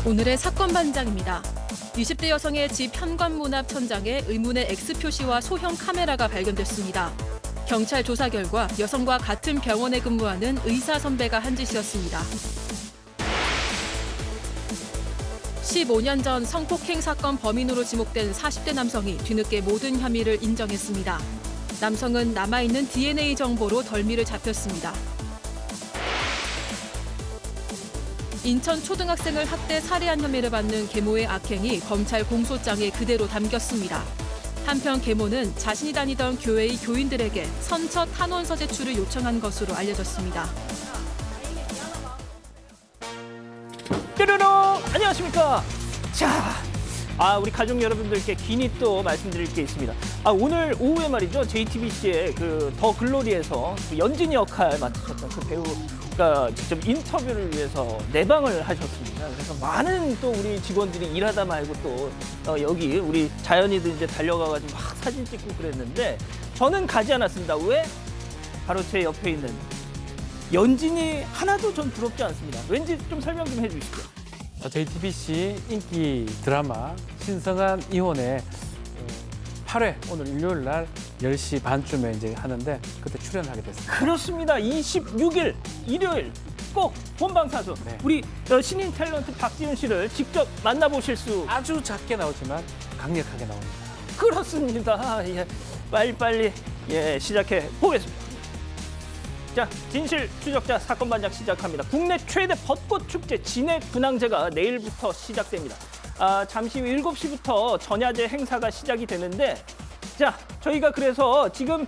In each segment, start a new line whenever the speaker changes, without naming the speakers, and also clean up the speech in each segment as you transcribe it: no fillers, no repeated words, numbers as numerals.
오늘의 사건 반장입니다. 20대 여성의 집 현관문 앞 천장에 의문의 X표시와 소형 카메라가 발견됐습니다. 경찰 조사 결과 여성과 같은 병원에 근무하는 의사 선배가 한 짓이었습니다. 15년 전 성폭행 사건 범인으로 지목된 40대 남성이 뒤늦게 모든 혐의를 인정했습니다. 남성은 남아있는 DNA 정보로 덜미를 잡혔습니다. 인천 초등학생을 학대 살해한 혐의를 받는 계모의 악행이 검찰 공소장에 그대로 담겼습니다. 한편 계모는 자신이 다니던 교회의 교인들에게 선처 탄원서 제출을 요청한 것으로 알려졌습니다.
뾰로롱! 안녕하십니까? 자, 우리 가족 여러분들께 긴히 또 말씀드릴 게 있습니다. 오늘 오후에 말이죠. JTBC의 그 더 글로리에서 그 연진이 역할 맡으셨던 그 배우가 직접 인터뷰를 위해서 내방을 하셨습니다. 그래서 많은 또 우리 직원들이 일하다 말고 또 여기 우리 자연이들 이제 달려가가지고 막 사진 찍고 그랬는데 저는 가지 않았습니다. 왜? 바로 제 옆에 있는 연진이 하나도 전 부럽지 않습니다. 왠지 좀 설명 좀 해주시죠.
JTBC 인기 드라마 신성한 이혼의 8회 오늘 일요일 날 10시 반쯤에 이제 하는데 그때 출연하게 됐습니다.
그렇습니다. 26일 일요일 꼭 본방사수
네.
우리 신인 탤런트 박지훈 씨를 직접 만나보실 수
아주 작게 나오지만 강력하게 나옵니다.
그렇습니다. 예, 빨리빨리 시작해 보겠습니다. 자, 진실 추적자 사건 반장 시작합니다. 국내 최대 벚꽃 축제 진해 군항제가 내일부터 시작됩니다. 잠시 후 7시부터 전야제 행사가 시작이 되는데 자, 저희가 그래서 지금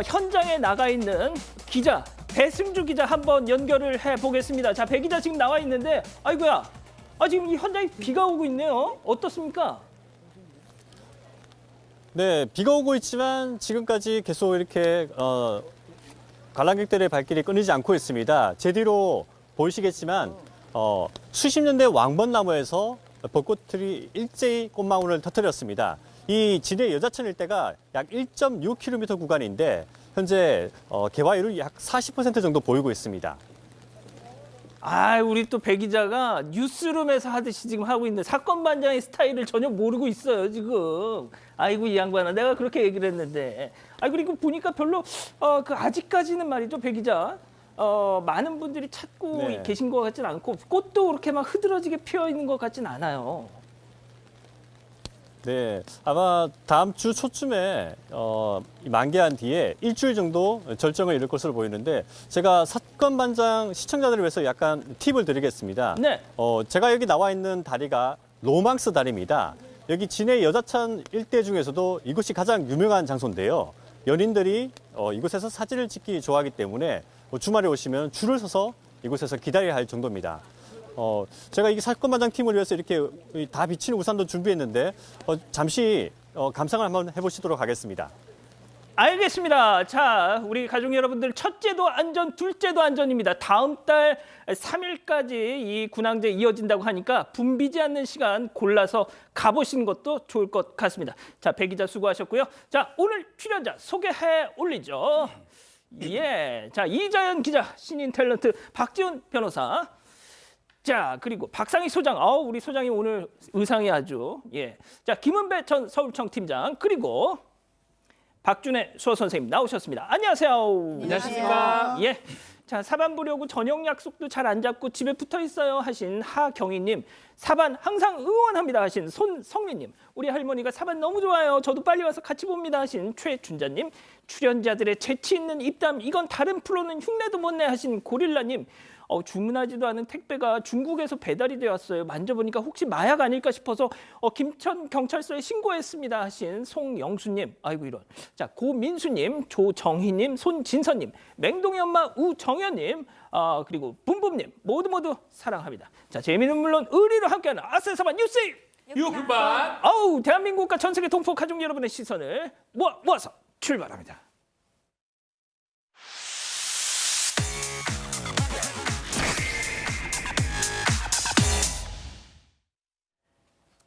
현장에 나가 있는 기자 배승주 기자 한번 연결을 해보겠습니다. 자, 배 기자 지금 나와 있는데 아이고야, 지금 이 현장에 비가 오고 있네요. 어떻습니까?
네, 비가 오고 있지만 지금까지 계속 이렇게 관람객들의 발길이 끊이지 않고 있습니다. 제 뒤로 보이시겠지만 수십 년대 왕벚나무에서 벚꽃들이 일제히 꽃망울을 터뜨렸습니다. 이 진해 여자천 일대가 약 1.6km 구간인데 현재 개화율이 약 40% 정도 보이고 있습니다.
우리 또 배 기자가 뉴스룸에서 하듯이 지금 하고 있는데 사건 반장의 스타일을 전혀 모르고 있어요, 지금. 아이고, 이 양반아, 내가 그렇게 얘기를 했는데. 그리고 보니까 별로, 아직까지는 말이죠, 배 기자. 많은 분들이 찾고
네.
계신 것 같진 않고, 꽃도 그렇게 막 흐드러지게 피어 있는 것 같진 않아요.
네, 아마 다음 주 초쯤에 만개한 뒤에 일주일 정도 절정을 이룰 것으로 보이는데 제가 사건 반장 시청자들을 위해서 약간 팁을 드리겠습니다.
네.
제가 여기 나와 있는 다리가 로망스 다리입니다. 여기 진해 여자천 일대 중에서도 이곳이 가장 유명한 장소인데요. 연인들이 이곳에서 사진을 찍기 좋아하기 때문에 주말에 오시면 줄을 서서 이곳에서 기다려야 할 정도입니다. 제가 이 사건 반장 팀을 위해서 이렇게 다 비치는 우산도 준비했는데 잠시 감상을 한번 해보시도록 하겠습니다.
알겠습니다. 자, 우리 가족 여러분들 첫째도 안전, 둘째도 안전입니다. 다음 달 3일까지 이 군항제 이어진다고 하니까 붐비지 않는 시간 골라서 가보시는 것도 좋을 것 같습니다. 자, 배 기자 수고하셨고요. 자, 오늘 출연자 소개해 올리죠. 자, 이자연 기자, 신인 탤런트 박지훈 변호사. 자, 그리고 박상희 소장. 우리 소장이 오늘 의상이 아주 자, 김은배 전 서울청 팀장, 그리고 박준혜 수어 선생님 나오셨습니다. 안녕하세요.
안녕하십니까?
자, 사반 보려고 저녁 약속도 잘 안 잡고 집에 붙어 있어요 하신 하경희님, 사반 항상 응원합니다 하신 손성민님, 우리 할머니가 사반 너무 좋아요, 저도 빨리 와서 같이 봅니다 하신 최준자님, 출연자들의 재치 있는 입담, 이건 다른 프로는 흉내도 못 내 하신 고릴라님, 주문하지도 않은 택배가 중국에서 배달이 되었어요. 만져보니까 혹시 마약 아닐까 싶어서 김천 경찰서에 신고했습니다 하신 송영수님. 아이고 이런. 자, 고민수님, 조정희님, 손진선님, 맹동이 엄마 우정현님, 그리고 붐붐님 모두 사랑합니다. 자, 재미는 물론 의리로 함께하는 아세사반 뉴스
유후반
대한민국과 전 세계 동포 가족 여러분의 시선을 모아서 출발합니다.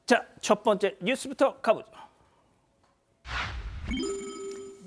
자, 첫 번째 뉴스부터 가보죠.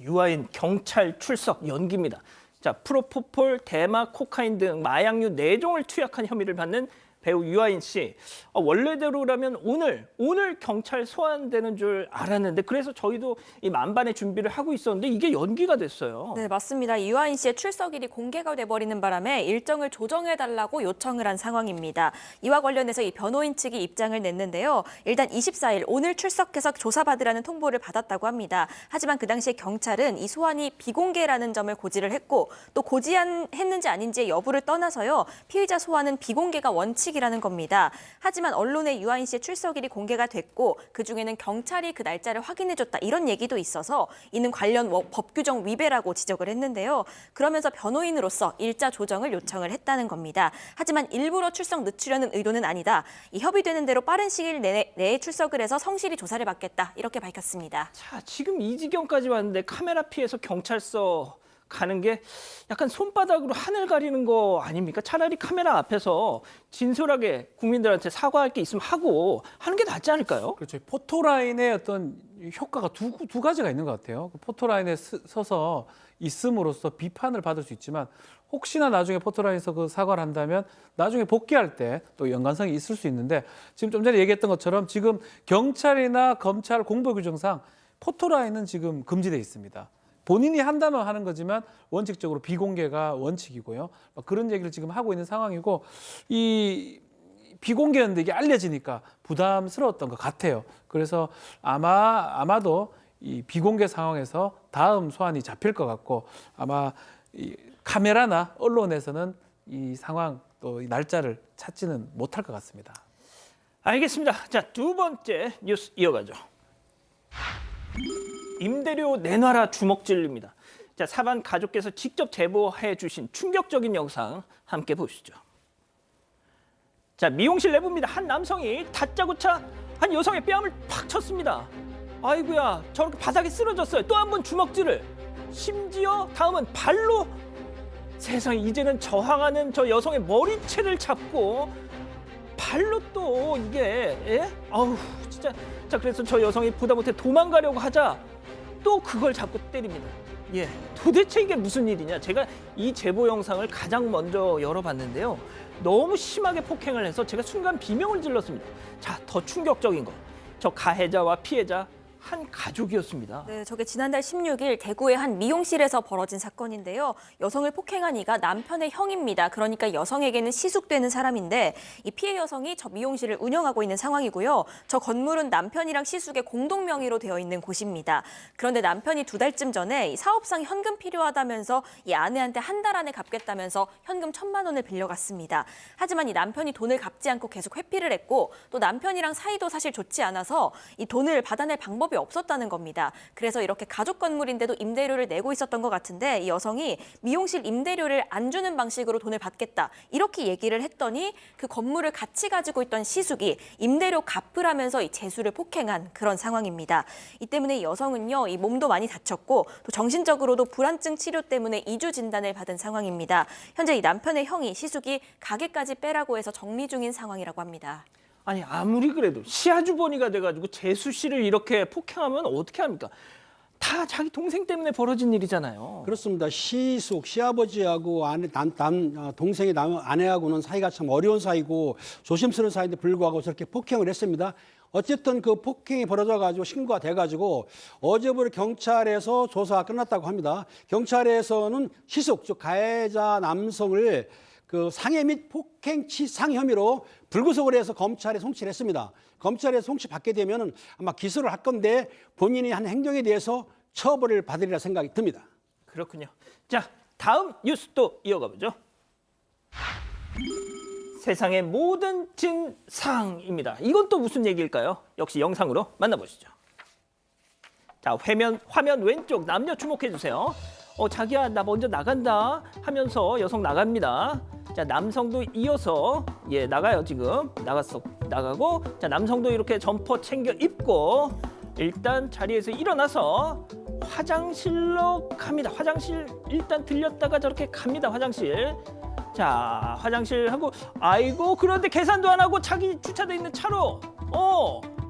유아인 경찰 출석 연기입니다. 자, 프로포폴, 대마, 코카인 등 마약류 4종을 투약한 혐의를 받는 배우 유아인 씨, 원래대로라면 오늘 경찰 소환되는 줄 알았는데 그래서 저희도 이 만반의 준비를 하고 있었는데 이게 연기가 됐어요.
네, 맞습니다. 유아인 씨의 출석일이 공개가 돼버리는 바람에 일정을 조정해달라고 요청을 한 상황입니다. 이와 관련해서 이 변호인 측이 입장을 냈는데요. 일단 24일 오늘 출석해서 조사받으라는 통보를 받았다고 합니다. 하지만 그 당시에 경찰은 이 소환이 비공개라는 점을 고지를 했고 또 고지했는지 아닌지의 여부를 떠나서요. 피의자 소환은 비공개가 원칙이라는 겁니다. 하지만 언론에 유아인 씨의 출석일이 공개가 됐고 그중에는 경찰이 그 날짜를 확인해줬다 이런 얘기도 있어서 이는 관련 법 규정 위배라고 지적을 했는데요. 그러면서 변호인으로서 일자 조정을 요청을 했다는 겁니다. 하지만 일부러 출석 늦추려는 의도는 아니다. 이 협의되는 대로 빠른 시일 내에 출석을 해서 성실히 조사를 받겠다 이렇게 밝혔습니다.
자, 지금 이 지경까지 왔는데 카메라 피해서 경찰서 가는 게 약간 손바닥으로 하늘 가리는 거 아닙니까? 차라리 카메라 앞에서 진솔하게 국민들한테 사과할 게 있으면 하고 하는 게 낫지 않을까요?
그렇죠. 포토라인의 어떤 효과가 두 가지가 있는 것 같아요. 포토라인에 서서 있음으로써 비판을 받을 수 있지만 혹시나 나중에 포토라인에서 그 사과를 한다면 나중에 복귀할 때 또 연관성이 있을 수 있는데 지금 좀 전에 얘기했던 것처럼 지금 경찰이나 검찰 공보규정상 포토라인은 지금 금지돼 있습니다. 본인이 한다면 하는 거지만 원칙적으로 비공개가 원칙이고요. 그런 얘기를 지금 하고 있는 상황이고 이 비공개였는데 이게 알려지니까 부담스러웠던 것 같아요. 그래서 아마도 이 비공개 상황에서 다음 소환이 잡힐 것 같고 아마 이 카메라나 언론에서는 이 상황 또 이 날짜를 찾지는 못할 것 같습니다.
알겠습니다. 자, 두 번째 뉴스 이어가죠. 임대료 내놔라 주먹질입니다. 자, 사반 가족께서 직접 제보해 주신 충격적인 영상 함께 보시죠. 자, 미용실 내부입니다. 한 남성이 다짜고짜 한 여성의 뺨을 팍 쳤습니다. 아이고야, 저렇게 바닥에 쓰러졌어요. 또 한 번 주먹질을. 심지어 다음은 발로. 세상에, 이제는 저항하는 저 여성의 머리채를 잡고 발로 또 이게, 예? 아우 진짜. 자, 그래서 저 여성이 보다 못해 도망가려고 하자 또 그걸 잡고 때립니다. 예, 도대체 이게 무슨 일이냐? 제가 이 제보 영상을 가장 먼저 열어봤는데요. 너무 심하게 폭행을 해서 제가 순간 비명을 질렀습니다. 자, 더 충격적인 거, 저 가해자와 피해자 한 가족이었습니다.
네, 저게 지난달 16일 대구의 한 미용실에서 벌어진 사건인데요. 여성을 폭행한 이가 남편의 형입니다. 그러니까 여성에게는 시숙되는 사람인데 이 피해 여성이 저 미용실을 운영하고 있는 상황이고요. 저 건물은 남편이랑 시숙의 공동 명의로 되어 있는 곳입니다. 그런데 남편이 2달쯤 전에 이 사업상 현금 필요하다면서 이 아내한테 한 달 안에 갚겠다면서 현금 1,000만 원을 빌려갔습니다. 하지만 이 남편이 돈을 갚지 않고 계속 회피를 했고 또 남편이랑 사이도 사실 좋지 않아서 이 돈을 받아낼 방법이 없었다는 겁니다. 그래서 이렇게 가족 건물인데도 임대료를 내고 있었던 것 같은데 이 여성이 미용실 임대료를 안 주는 방식으로 돈을 받겠다 이렇게 얘기를 했더니 그 건물을 같이 가지고 있던 시숙이 임대료 갚으라면서 이 재수를 폭행한 그런 상황입니다. 이 때문에 이 여성은요, 이 몸도 많이 다쳤고 또 정신적으로도 불안증 치료 때문에 이주 진단을 받은 상황입니다. 현재 이 남편의 형이 시숙이 가게까지 빼라고 해서 정리 중인 상황이라고 합니다.
아니, 아무리 그래도 시아주버니가 돼가지고 재수 씨를 이렇게 폭행하면 어떻게 합니까? 다 자기 동생 때문에 벌어진 일이잖아요.
그렇습니다. 시아버지하고 동생의 아내하고는 사이가 참 어려운 사이고 조심스러운 사이인데 불구하고 저렇게 폭행을 했습니다. 어쨌든 그 폭행이 벌어져가지고 신고가 돼가지고 어제부터 경찰에서 조사가 끝났다고 합니다. 경찰에서는 시숙, 즉 가해자 남성을 그 상해 및 폭행치상 혐의로 불구속을 해서 검찰에 송치를 했습니다. 검찰에 송치받게 되면 아마 기소를 할 건데 본인이 한 행동에 대해서 처벌을 받으리라 생각이 듭니다.
그렇군요. 자, 다음 뉴스 또 이어가 보죠. 세상의 모든 진상입니다. 이건 또 무슨 얘기일까요? 역시 영상으로 만나보시죠. 자, 화면 왼쪽 남녀 주목해 주세요. 자기야, 나 먼저 나간다 하면서 여성 나갑니다. 자, 남성도 이어서 나가요. 지금 나가고, 자, 남성도 이렇게 점퍼 챙겨 입고 일단 자리에서 일어나서 화장실로 갑니다. 화장실 일단 들렸다가 저렇게 갑니다. 화장실. 자, 화장실 하고, 아이고, 그런데 계산도 안 하고 자기 주차돼 있는 차로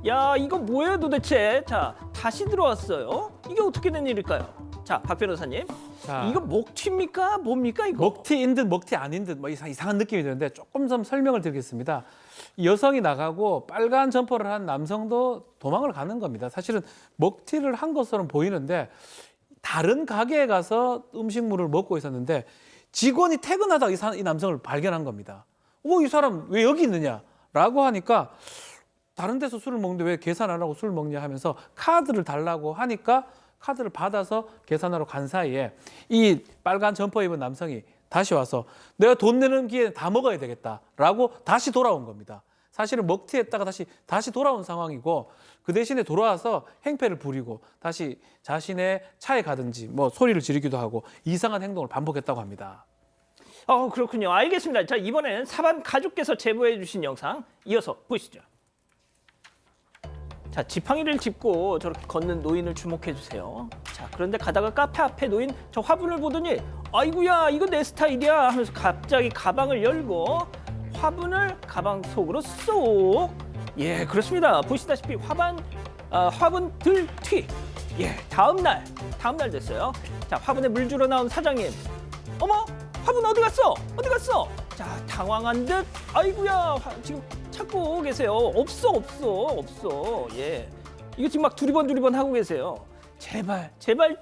야, 이거 뭐예요 도대체? 자, 다시 들어왔어요. 이게 어떻게 된 일일까요? 자, 박 변호사님.
자,
이거 먹튀입니까? 뭡니까 이거?
먹튀인 듯 먹튀 아닌 듯 뭐 이상한 느낌이 드는데 조금 좀 설명을 드리겠습니다. 이 여성이 나가고 빨간 점퍼를 한 남성도 도망을 가는 겁니다. 사실은 먹튀를 한 것으로는 보이는데 다른 가게에 가서 음식물을 먹고 있었는데 직원이 퇴근하다가 이 남성을 발견한 겁니다. 이 사람 왜 여기 있느냐라고 하니까 다른 데서 술을 먹는데 왜 계산 안 하고 술을 먹냐 하면서 카드를 달라고 하니까 카드를 받아서 계산하러 간 사이에 이 빨간 점퍼 입은 남성이 다시 와서 내가 돈 내는 기회에 다 먹어야 되겠다라고 다시 돌아온 겁니다. 사실은 먹튀했다가 다시 돌아온 상황이고 그 대신에 돌아와서 행패를 부리고 다시 자신의 차에 가든지 뭐 소리를 지르기도 하고 이상한 행동을 반복했다고 합니다.
그렇군요. 알겠습니다. 자, 이번엔 사반 가족께서 제보해 주신 영상 이어서 보시죠. 자, 지팡이를 짚고 저렇게 걷는 노인을 주목해 주세요. 자, 그런데 가다가 카페 앞에 놓인 저 화분을 보더니 아이고야, 이거 내 스타일이야 하면서 갑자기 가방을 열고 화분을 가방 속으로 쏙. 예, 그렇습니다. 보시다시피 화분 들튀. 예, 다음 날 됐어요. 자, 화분에 물 주러 나온 사장님. 어머, 화분 어디 갔어? 어디 갔어? 자, 당황한 듯 아이고야, 지금 찾고 계세요. 없어. 예, 이거 지금 막 두리번 하고 계세요. 제발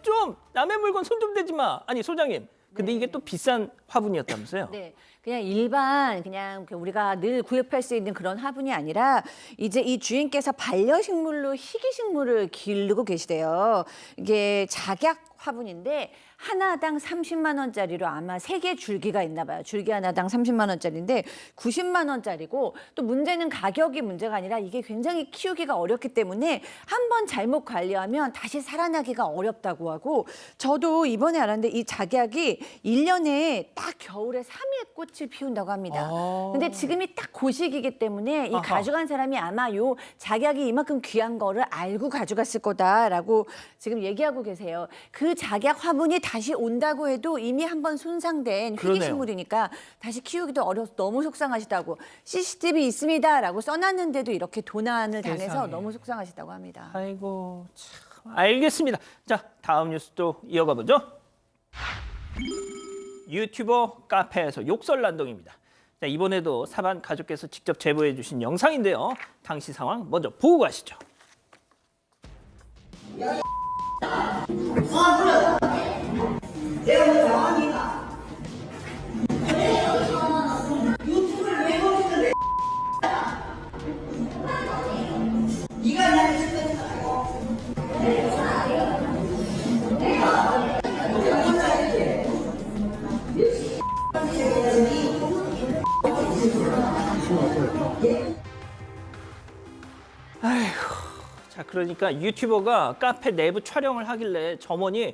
좀 남의 물건 손 좀 대지 마. 아니 소장님, 근데 이게 또 비싼 화분이었다면서요?
네, 그냥 일반 그냥 우리가 늘 구입할 수 있는 그런 화분이 아니라 이제 이 주인께서 반려식물로 희귀식물을 기르고 계시대요. 이게 작약 화분인데 하나당 30만 원짜리로 아마 3개 줄기가 있나 봐요. 줄기 하나당 30만 원짜리인데 90만 원짜리고 또 문제는 가격이 문제가 아니라 이게 굉장히 키우기가 어렵기 때문에 한번 잘못 관리하면 다시 살아나기가 어렵다고 하고 저도 이번에 알았는데 이 작약이 1년에 딱 겨울에 3회 꽃을 피운다고 합니다. 근데 지금이 딱 그 시기이기 때문에 이 가져간 사람이 아마 요 작약이 이만큼 귀한 거를 알고 가져갔을 거다라고 지금 얘기하고 계세요. 그 작약 화분이 다시 온다고 해도 이미 한번 손상된 희귀식물이니까 다시 키우기도 어려워서 너무 속상하시다고 CCTV 있습니다라고 써놨는데도 이렇게 도난을 당해서
세상에.
너무 속상하시다고 합니다.
아이고 참, 알겠습니다. 자, 다음 뉴스 또 이어가 보죠. 유튜버 카페에서 욕설 난동입니다. 자, 이번에도 사반 가족께서 직접 제보해 주신 영상인데요. 당시 상황 먼저 보고 가시죠. 자, 그러니까 유튜버가 카페 내부 촬영을 하길래 점원이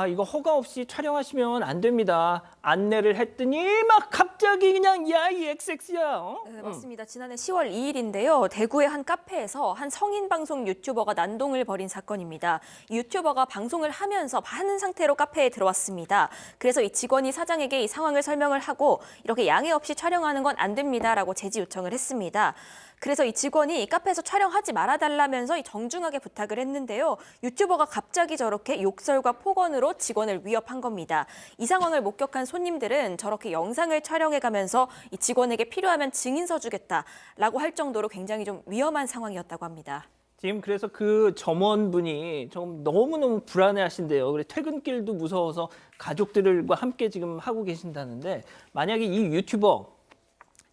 이거 허가 없이 촬영하시면 안 됩니다. 안내를 했더니 막 갑자기 그냥 야, 이 XX야.
네, 맞습니다. 지난해 10월 2일인데요. 대구의 한 카페에서 한 성인 방송 유튜버가 난동을 벌인 사건입니다. 유튜버가 방송을 하면서 하는 상태로 카페에 들어왔습니다. 그래서 이 직원이 사장에게 이 상황을 설명을 하고 이렇게 양해 없이 촬영하는 건 안 됩니다라고 제지 요청을 했습니다. 그래서 이 직원이 이 카페에서 촬영하지 말아달라면서 이 정중하게 부탁을 했는데요. 유튜버가 갑자기 저렇게 욕설과 폭언으로 직원을 위협한 겁니다. 이 상황을 목격한 손님들은 저렇게 영상을 촬영해가면서 이 직원에게 필요하면 증인서 주겠다라고 할 정도로 굉장히 좀 위험한 상황이었다고 합니다.
지금 그래서 그 점원분이 좀 너무너무 불안해하신대요. 그래 퇴근길도 무서워서 가족들과 함께 지금 하고 계신다는데 만약에 이 유튜버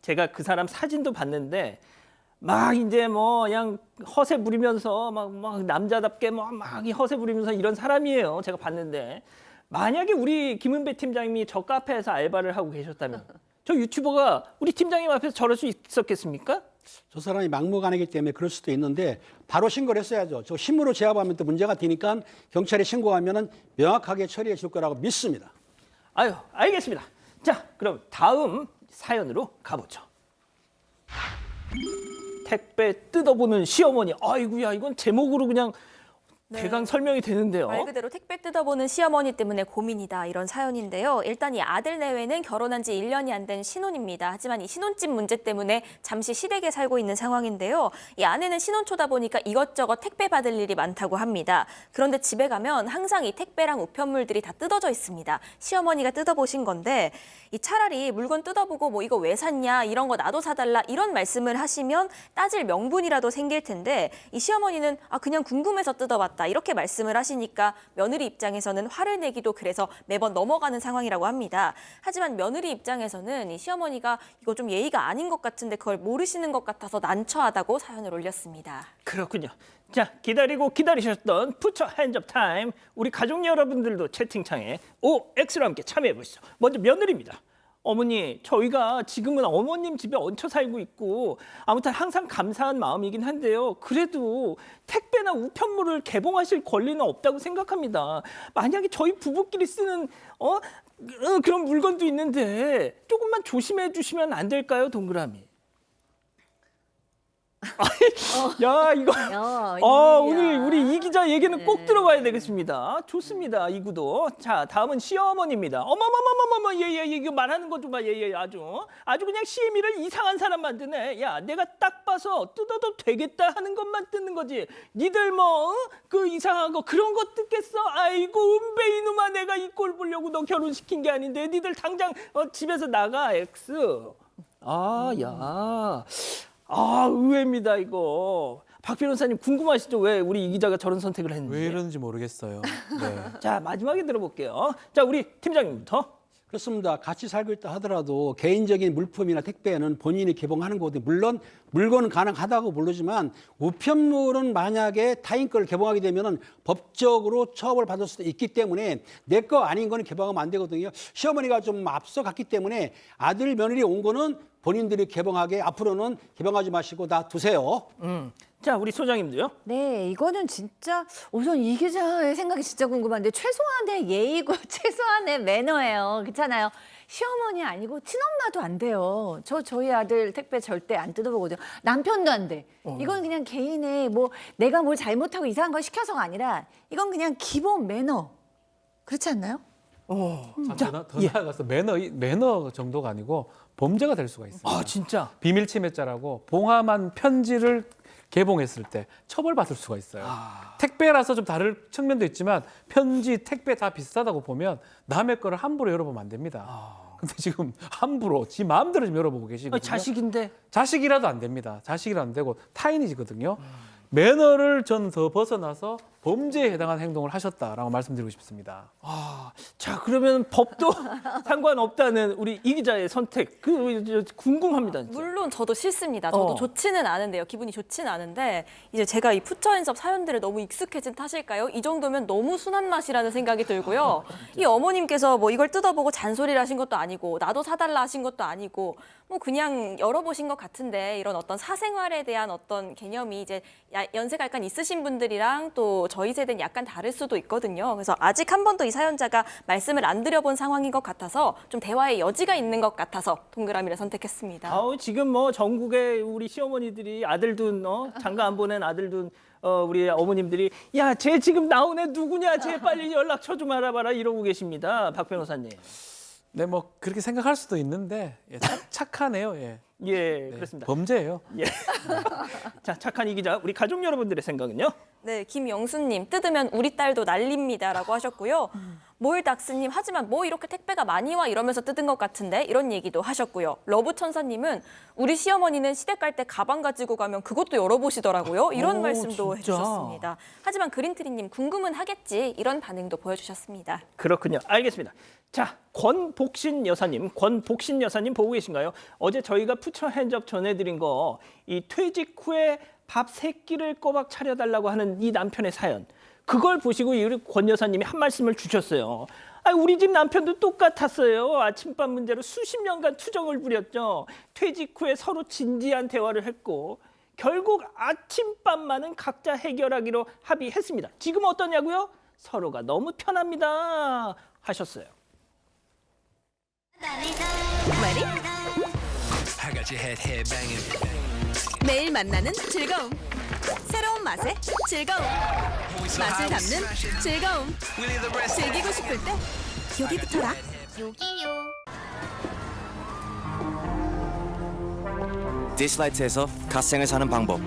제가 그 사람 사진도 봤는데 막 이제 뭐 그냥 허세 부리면서 막 남자답게 막 허세 부리면서 이런 사람이에요. 제가 봤는데 만약에 우리 김은배 팀장님이 저 카페에서 알바를 하고 계셨다면 저 유튜버가 우리 팀장님 앞에서 저럴 수 있었겠습니까?
저 사람이 막무가내이기 때문에 그럴 수도 있는데 바로 신고를 했어야죠. 저 힘으로 제압하면 또 문제가 되니까 경찰에 신고하면은 명확하게 처리해 줄 거라고 믿습니다.
아유, 알겠습니다. 자, 그럼 다음 사연으로 가보죠. 택배 뜯어보는 시어머니. 아이고야, 이건 제목으로 그냥
네.
대강 설명이 되는데요.
말 그대로 택배 뜯어보는 시어머니 때문에 고민이다 이런 사연인데요. 일단 이 아들 내외는 결혼한 지 1년이 안 된 신혼입니다. 하지만 이 신혼집 문제 때문에 잠시 시댁에 살고 있는 상황인데요. 이 아내는 신혼초다 보니까 이것저것 택배 받을 일이 많다고 합니다. 그런데 집에 가면 항상 이 택배랑 우편물들이 다 뜯어져 있습니다. 시어머니가 뜯어보신 건데 이 차라리 물건 뜯어보고 뭐 이거 왜 샀냐 이런 거 나도 사달라 이런 말씀을 하시면 따질 명분이라도 생길 텐데 이 시어머니는 그냥 궁금해서 뜯어봤다. 이렇게 말씀을 하시니까 며느리 입장에서는 화를 내기도 그래서 매번 넘어가는 상황이라고 합니다. 하지만 며느리 입장에서는 이 시어머니가 이거 좀 예의가 아닌 것 같은데 그걸 모르시는 것 같아서 난처하다고 사연을 올렸습니다.
그렇군요. 자, 기다리고 기다리셨던 푸처 핸즈업 타임. 우리 가족 여러분들도 채팅창에 OX로 함께 참여해 보시죠. 먼저 며느리입니다. 어머니, 저희가 지금은 어머님 집에 얹혀 살고 있고 아무튼 항상 감사한 마음이긴 한데요. 그래도 택배나 우편물을 개봉하실 권리는 없다고 생각합니다. 만약에 저희 부부끼리 쓰는 그런 물건도 있는데 조금만 조심해 주시면 안 될까요, 동그라미? 야, 이거 오늘 우리 이 기자 얘기는 꼭 들어봐야 되겠습니다. 좋습니다, 이 구도. 자, 다음은 시어머니입니다. 어머머머머머머, 얘 이거 말하는 거 좀 봐, 얘 아주 그냥 시애미를 이상한 사람 만드네. 야, 내가 딱 봐서 뜯어도 되겠다 하는 것만 뜯는 거지. 니들 그 이상한 거 그런 거 뜯겠어? 아이고, 은배 이놈아, 내가 이 꼴 보려고 너 결혼시킨 게 아닌데 니들 당장 집에서 나가, X. 의외입니다, 이거. 박 변호사님 궁금하시죠? 왜 우리 이 기자가 저런 선택을 했는지.
왜 이러는지 모르겠어요. 네.
자, 마지막에 들어볼게요. 자, 우리 팀장님부터.
그렇습니다. 같이 살고 있다 하더라도 개인적인 물품이나 택배는 본인이 개봉하는 거거든요. 물론 물건은 가능하다고 모르지만 우편물은 만약에 타인 걸 개봉하게 되면 법적으로 처벌받을 수도 있기 때문에 내 거 아닌 거는 개봉하면 안 되거든요. 시어머니가 좀 앞서갔기 때문에 아들 며느리 온 거는 본인들이 개봉하게 앞으로는 개봉하지 마시고 다 두세요.
자, 우리 소장님도요.
네, 이거는 진짜 우선 이 기자의 생각이 진짜 궁금한데 최소한의 예의고 최소한의 매너예요. 그렇잖아요. 시어머니 아니고 친엄마도 안 돼요. 저희 아들 택배 절대 안 뜯어보거든요. 남편도 안 돼. 이건 그냥 개인의 내가 뭘 잘못하고 이상한 걸 시켜서가 아니라 이건 그냥 기본 매너. 그렇지 않나요?
더 나아가서 매너 정도가 아니고 범죄가 될 수가 있습니다.
진짜.
비밀 침해죄라고 봉함한 편지를 개봉했을 때 처벌받을 수가 있어요. 택배라서 좀 다를 측면도 있지만 편지, 택배 다 비슷하다고 보면 남의 거를 함부로 열어보면 안 됩니다. 근데 지금 함부로 지 마음대로 좀 열어보고 계시거든요.
자식인데.
자식이라도 안 됩니다. 자식이라도 안 되고 타인이거든요. 매너를 전 더 벗어나서 범죄에 해당하는 행동을 하셨다라고 말씀드리고 싶습니다.
자, 그러면 법도 상관없다는 우리 이 기자의 선택. 궁금합니다, 진짜.
물론 저도 싫습니다. 저도 좋지는 않은데요. 기분이 좋지는 않은데 이제 제가 이 푸처앤섭 사연들에 너무 익숙해진 탓일까요? 이 정도면 너무 순한 맛이라는 생각이 들고요. 이 어머님께서 이걸 뜯어보고 잔소리를 하신 것도 아니고 나도 사달라 하신 것도 아니고 그냥 열어보신 것 같은데 이런 어떤 사생활에 대한 어떤 개념이 이제 연세가 약간 있으신 분들이랑 또 저희 세대는 약간 다를 수도 있거든요. 그래서 아직 한 번도 이 사연자가 말씀을 안 드려본 상황인 것 같아서 좀 대화의 여지가 있는 것 같아서 동그라미를 선택했습니다.
지금 전국에 우리 시어머니들이 아들 둔 장가 안 보낸 아들 둔 우리 어머님들이 야, 쟤 지금 나온 애 누구냐? 쟤 빨리 연락처 좀 알아봐라 이러고 계십니다. 박 변호사님.
네, 그렇게 생각할 수도 있는데 착하네요. 예.
예, 그렇습니다.
범죄예요.
예. 자, 착한 이 기자, 우리 가족 여러분들의 생각은요?
네, 김영수님 뜯으면 우리 딸도 난립니다라고 하셨고요. 몰닥스님 하지만 이렇게 택배가 많이 와 이러면서 뜯은 것 같은데 이런 얘기도 하셨고요. 러브천사님은 우리 시어머니는 시댁 갈 때 가방 가지고 가면 그것도 열어보시더라고요. 이런 말씀도
진짜?
해주셨습니다. 하지만 그린트리님 궁금은 하겠지 이런 반응도 보여주셨습니다.
그렇군요. 알겠습니다. 자, 권복신 여사님 보고 계신가요? 어제 저희가 푸처 핸즈업 전해드린 거 이 퇴직 후에 밥 3끼를 꼬박 차려달라고 하는 이 남편의 사연. 그걸 보시고 우리 권 여사님이 한 말씀을 주셨어요. 우리 집 남편도 똑같았어요. 아침밥 문제로 수십 년간 투정을 부렸죠. 퇴직 후에 서로 진지한 대화를 했고 결국 아침밥만은 각자 해결하기로 합의했습니다. 지금 어떠냐고요? 서로가 너무 편합니다 하셨어요.
매일 만나는 즐거움. 새로운 맛의 즐거움. 맛을 담는 즐거움. 즐기고 싶을 때 여기부터라.
디스라이트에서 갓생을 사는 방법.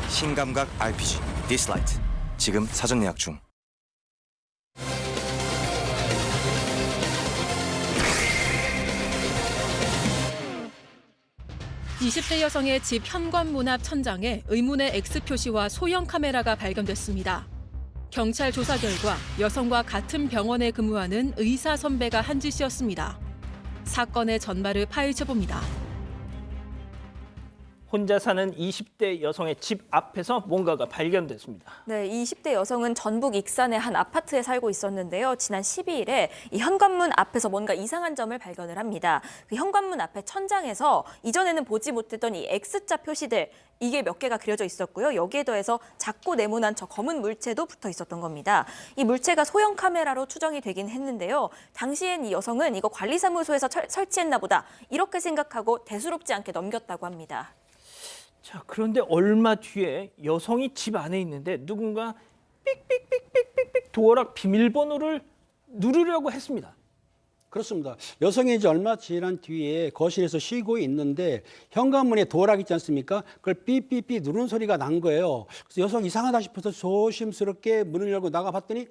신감각 RPG 디스라이트. 지금 사전 예약 중.
20대 여성의 집 현관문 앞 천장에 의문의 X 표시와 소형 카메라가 발견됐습니다. 경찰 조사 결과 여성과 같은 병원에 근무하는 의사 선배가 한 짓이었습니다. 사건의 전말을 파헤쳐 봅니다.
혼자 사는 20대 여성의 집 앞에서 뭔가가 발견됐습니다.
네, 이 20대 여성은 전북 익산의 한 아파트에 살고 있었는데요. 지난 12일에 이 현관문 앞에서 뭔가 이상한 점을 발견을 합니다. 그 현관문 앞에 천장에서 이전에는 보지 못했던 이 X자 표시들, 이게 몇 개가 그려져 있었고요. 여기에 더해서 작고 네모난 저 검은 물체도 붙어 있었던 겁니다. 이 물체가 소형 카메라로 추정이 되긴 했는데요. 당시엔 이 여성은 이거 관리사무소에서 설치했나 보다, 이렇게 생각하고 대수롭지 않게 넘겼다고 합니다.
자, 그런데 얼마 뒤에 여성이 집 안에 있는데 누군가 삑삑삑삑삑삑 도어락 비밀번호를 누르려고 했습니다.
그렇습니다. 여성이 이제 얼마 지난 뒤에 거실에서 쉬고 있는데 현관문에 도어락 있지 않습니까? 그걸 삐삐삐 누르는 소리가 난 거예요. 그래서 여성 이상하다 싶어서 조심스럽게 문을 열고 나가봤더니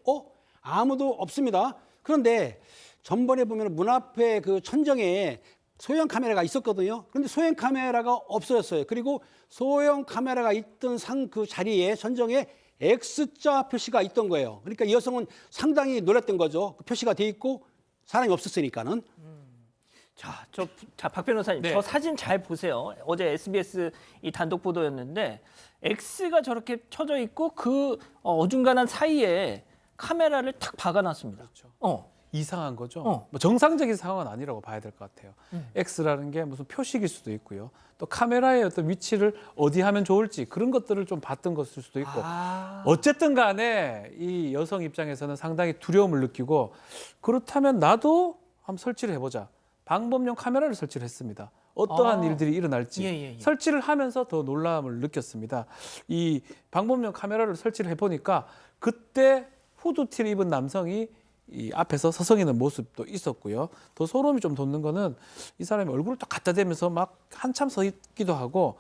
아무도 없습니다. 그런데 전번에 보면 문 앞에 그 천정에 소형 카메라가 있었거든요. 그런데 소형 카메라가 없어졌어요. 그리고 소형 카메라가 있던 그 자리에 천정에 X자 표시가 있던 거예요. 그러니까 이 여성은 상당히 놀랐던 거죠. 그 표시가 돼 있고 사람이 없었으니까는.
자, 박 변호사님,
네.
저 사진 잘 보세요. 어제 SBS 이 단독 보도였는데 X가 저렇게 쳐져 있고 그 어중간한 사이에 카메라를 탁 박아놨습니다.
그렇죠. 이상한 거죠.
어.
뭐 정상적인 상황은 아니라고 봐야 될 것 같아요. X라는 게 무슨 표식일 수도 있고요. 또 카메라의 어떤 위치를 어디 하면 좋을지 그런 것들을 좀 봤던 것일 수도 있고. 어쨌든 간에 이 여성 입장에서는 상당히 두려움을 느끼고, 그렇다면 나도 한번 설치를 해보자. 방범용 카메라를 설치를 했습니다. 어떠한 일들이 일어날지
예.
설치를 하면서 더 놀라움을 느꼈습니다. 이 방범용 카메라를 설치를 해보니까 그때 후드티를 입은 남성이 이 앞에서 서성이는 모습도 있었고요. 더 소름이 좀 돋는 거는 이 사람이 얼굴을 딱 갖다 대면서 막 한참 서 있기도 하고,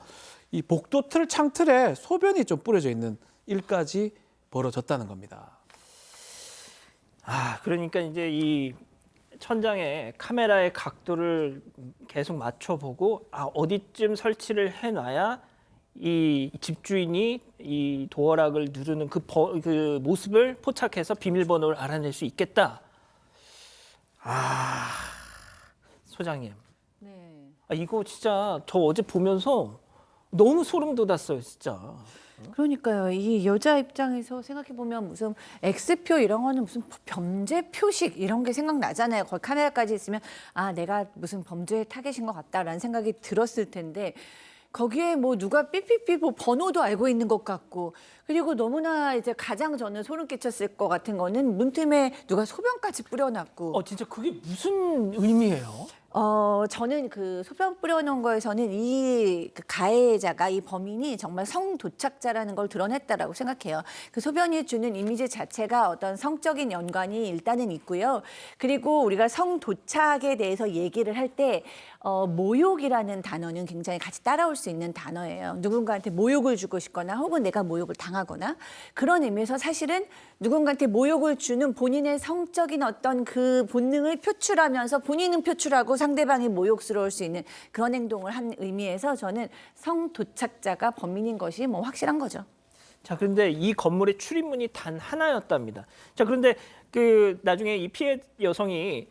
이 복도 틀 창틀에 소변이 좀 뿌려져 있는 일까지 벌어졌다는 겁니다.
그러니까 이제 이 천장에 카메라의 각도를 계속 맞춰보고 어디쯤 설치를 해놔야 이 집주인이 이 도어락을 누르는 그 모습을 포착해서 비밀번호를 알아낼 수 있겠다. 소장님,
네.
이거 진짜 저 어제 보면서 너무 소름 돋았어요, 진짜.
그러니까요. 이 여자 입장에서 생각해 보면 무슨 X표 이런 거는 무슨 범죄 표식 이런 게 생각나잖아요. 거기 카메라까지 있으면 내가 무슨 범죄 타겟인 것 같다라는 생각이 들었을 텐데, 거기에 뭐 누가 삐삐삐 뭐 번호도 알고 있는 것 같고, 그리고 너무나 이제 가장 저는 소름 끼쳤을 것 같은 거는 문틈에 누가 소변까지 뿌려놨고.
진짜 그게 무슨 의미예요?
저는 그 소변 뿌려놓은 거에서는 그 가해자가, 이 범인이 정말 성도착자라는 걸 드러냈다라고 생각해요. 그 소변이 주는 이미지 자체가 어떤 성적인 연관이 일단은 있고요. 그리고 우리가 성도착에 대해서 얘기를 할 때 모욕이라는 단어는 굉장히 같이 따라올 수 있는 단어예요. 누군가한테 모욕을 주고 싶거나 혹은 내가 모욕을 당하거나, 그런 의미에서 사실은 누군가한테 모욕을 주는 본인의 성적인 어떤 그 본능을 표출하면서 본인은 표출하고 상대방이 모욕스러울 수 있는 그런 행동을 한 의미에서 저는 성도착자가 범인인 것이 뭐 확실한 거죠.
자, 그런데 이 건물의 출입문이 단 하나였답니다. 자, 그런데 그 나중에 이 피해 여성이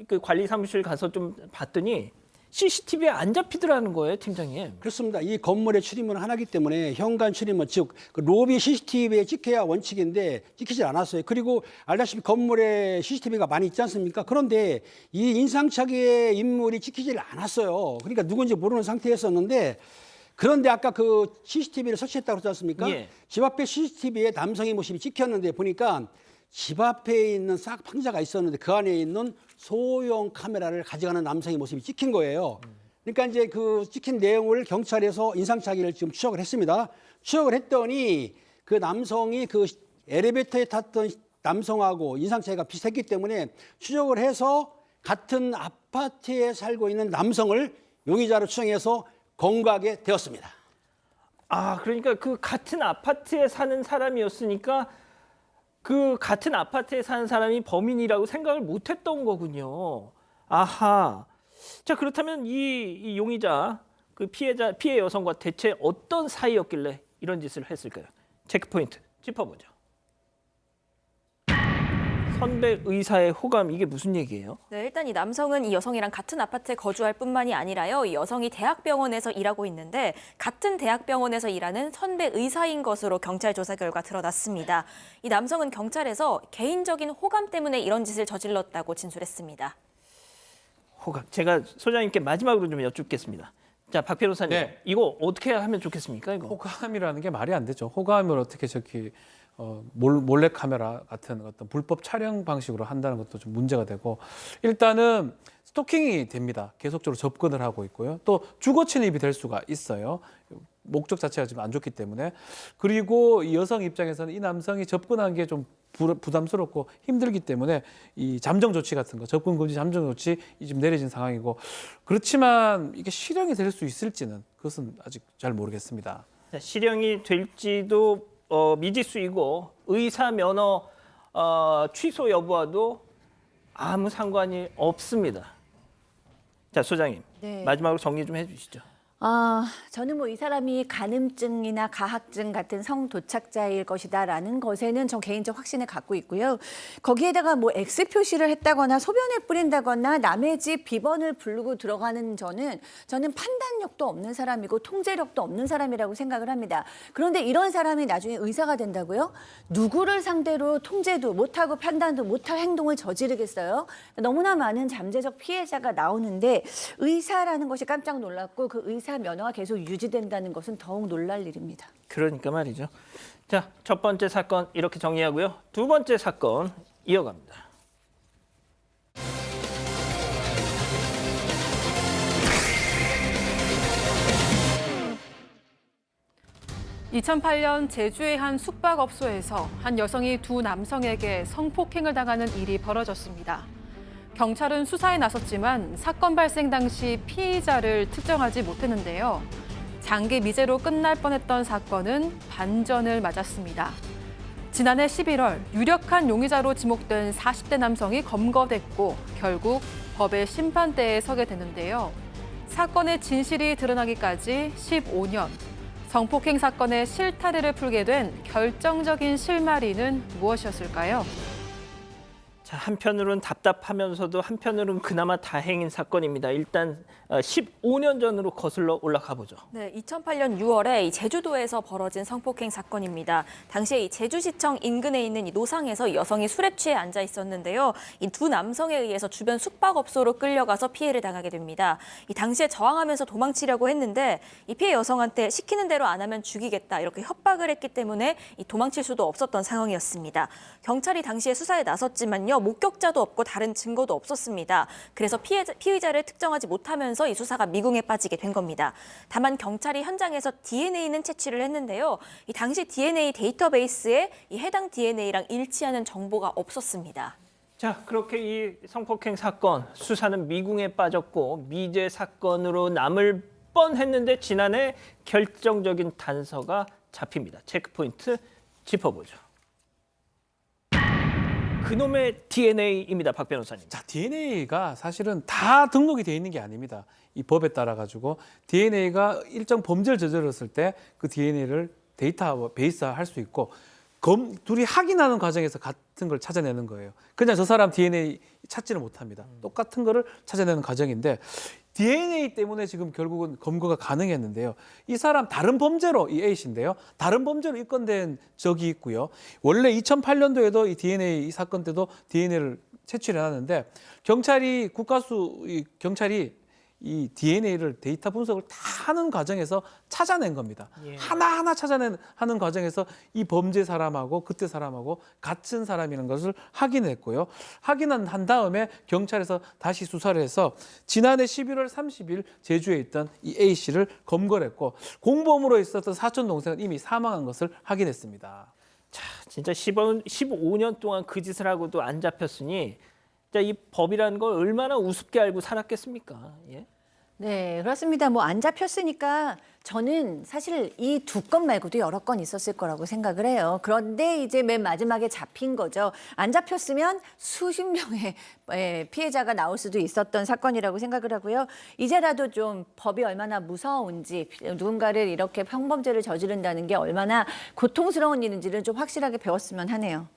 그 관리 사무실 가서 좀 봤더니 CCTV에 안 잡히더라는 거예요, 팀장님.
그렇습니다. 이 건물의 출입문은 하나이기 때문에 현관 출입문, 즉 그 로비 CCTV에 찍혀야 원칙인데 찍히질 않았어요. 그리고 알다시피 건물에 CCTV가 많이 있지 않습니까? 그런데 이 인상착의의 인물이 찍히질 않았어요. 그러니까 누군지 모르는 상태였었는데, 그런데 아까 그 CCTV를 설치했다고 그러지 않습니까?
예.
집 앞에 CCTV에 남성의 모습이 찍혔는데 보니까 집 앞에 있는 싹 상자가 있었는데 그 안에 있는 소형 카메라를 가져가는 남성의 모습이 찍힌 거예요. 그러니까 이제 그 찍힌 내용을 경찰에서 인상착의를 지금 추적을 했습니다. 추적을 했더니 그 남성이 그 엘리베이터에 탔던 남성하고 인상착의가 비슷했기 때문에 추적을 해서 같은 아파트에 살고 있는 남성을 용의자로 추정해서 검거하게 되었습니다.
아, 그러니까 그 같은 아파트에 사는 사람이었으니까 그 같은 아파트에 사는 사람이 범인이라고 생각을 못했던 거군요. 아하. 자, 그렇다면 이 용의자, 그 피해 여성과 대체 어떤 사이였길래 이런 짓을 했을까요? 체크포인트 짚어보죠. 선배 의사의 호감, 이게 무슨 얘기예요?
네, 일단 이 남성은 이 여성이랑 같은 아파트에 거주할 뿐만이 아니라요. 이 여성이 대학병원에서 일하고 있는데 같은 대학병원에서 일하는 선배 의사인 것으로 경찰 조사 결과 드러났습니다. 이 남성은 경찰에서 개인적인 호감 때문에 이런 짓을 저질렀다고 진술했습니다.
호감. 제가 소장님께 마지막으로 좀 여쭙겠습니다. 자, 박 변호사님,
네.
이거 어떻게 하면 좋겠습니까? 이거.
호감이라는 게 말이 안 되죠. 호감을 어떻게 저기 몰래 카메라 같은 어떤 불법 촬영 방식으로 한다는 것도 좀 문제가 되고, 일단은 스토킹이 됩니다. 계속적으로 접근을 하고 있고요. 또 주거 침입이 될 수가 있어요. 목적 자체가 지금 안 좋기 때문에. 그리고 이 여성 입장에서는 이 남성이 접근한 게 좀 부담스럽고 힘들기 때문에 이 잠정 조치 같은 거, 접근 금지 잠정 조치 지금 내려진 상황이고, 그렇지만 이게 실형이 될 수 있을지는 그것은 아직 잘 모르겠습니다.
자, 실형이 될지도 미지수이고 의사 면허 취소 여부와도 아무 상관이 없습니다. 자, 소장님,
네.
마지막으로 정리 좀 해주시죠.
저는 뭐 이 사람이 간음증이나 가학증 같은 성도착자일 것이다라는 것에는 저 개인적 확신을 갖고 있고요. 거기에다가 뭐 X 표시를 했다거나 소변을 뿌린다거나 남의 집 비번을 부르고 들어가는 저는 판단력도 없는 사람이고 통제력도 없는 사람이라고 생각을 합니다. 그런데 이런 사람이 나중에 의사가 된다고요? 누구를 상대로 통제도 못하고 판단도 못할 행동을 저지르겠어요? 너무나 많은 잠재적 피해자가 나오는데 의사라는 것이 깜짝 놀랐고 그 의사 면허가 계속 유지된다는 것은 더욱 놀랄 일입니다.
그러니까 말이죠. 자, 첫 번째 사건 이렇게 정리하고요. 두 번째 사건 이어갑니다.
(2008년) 제주의 한 숙박업소에서 한 여성이 두 남성에게 성폭행을 당하는 일이 벌어졌습니다. 경찰은 수사에 나섰지만 사건 발생 당시 피의자를 특정하지 못했는데요. 장기 미제로 끝날 뻔했던 사건은 반전을 맞았습니다. 지난해 11월 유력한 용의자로 지목된 40대 남성이 검거됐고 결국 법의 심판대에 서게 되는데요. 사건의 진실이 드러나기까지 15년. 성폭행 사건의 실타래를 풀게 된 결정적인 실마리는 무엇이었을까요?
자, 한편으로는 답답하면서도 한편으로는 그나마 다행인 사건입니다. 일단 15년 전으로 거슬러 올라가 보죠.
네, 2008년 6월에 이 제주도에서 벌어진 성폭행 사건입니다. 당시에 이 제주시청 인근에 있는 이 노상에서 이 여성이 술에 취해 앉아 있었는데요. 이 두 남성에 의해서 주변 숙박업소로 끌려가서 피해를 당하게 됩니다. 이 당시에 저항하면서 도망치려고 했는데 이 피해 여성한테 시키는 대로 안 하면 죽이겠다 이렇게 협박을 했기 때문에 이 도망칠 수도 없었던 상황이었습니다. 경찰이 당시에 수사에 나섰지만요. 목격자도 없고 다른 증거도 없었습니다. 그래서 피의자를 특정하지 못하면서 이 수사가 미궁에 빠지게 된 겁니다. 다만 경찰이 현장에서 DNA는 채취를 했는데요. 이 당시 DNA 데이터베이스에 이 해당 DNA랑 일치하는 정보가 없었습니다.
자, 그렇게 이 성폭행 사건 수사는 미궁에 빠졌고 미제 사건으로 남을 뻔했는데 지난해 결정적인 단서가 잡힙니다. 체크포인트 짚어보죠. 그놈의 DNA입니다, 박 변호사님.
자, DNA가 사실은 다 등록이 돼 있는 게 아닙니다. 이 법에 따라 가지고 DNA가 일정 범죄를 저질렀을 때 그 DNA를 데이터베이스화할 수 있고 둘이 확인하는 과정에서 같은 걸 찾아내는 거예요. 그냥 저 사람 DNA 찾지를 못합니다. 똑같은 거를 찾아내는 과정인데 DNA 때문에 지금 결국은 검거가 가능했는데요. 이 사람 다른 범죄로 이 A씨인데요. 다른 범죄로 입건된 적이 있고요. 원래 2008년도에도 이 DNA 이 사건 때도 DNA를 채취를 해놨는데 경찰이 이 DNA를 데이터 분석을 다 하는 과정에서 찾아낸 겁니다. 하나하나 하는 과정에서 이 범죄 사람하고 그때 사람하고 같은 사람이라는 것을 확인했고요. 확인한 다음에 경찰에서 다시 수사를 해서 지난해 11월 30일 제주에 있던 이 A 씨를 검거를 했고 공범으로 있었던 사촌 동생은 이미 사망한 것을 확인했습니다.
진짜 15년 동안 그 짓을 하고도 안 잡혔으니 진짜 이 법이라는 걸 얼마나 우습게 알고 살았겠습니까? 예?
네, 그렇습니다. 뭐 안 잡혔으니까 저는 사실 이 두 건 말고도 여러 건 있었을 거라고 생각을 해요. 그런데 이제 맨 마지막에 잡힌 거죠. 안 잡혔으면 수십 명의 피해자가 나올 수도 있었던 사건이라고 생각을 하고요. 이제라도 좀 법이 얼마나 무서운지, 누군가를 이렇게 성범죄를 저지른다는 게 얼마나 고통스러운 일인지를 좀 확실하게 배웠으면 하네요.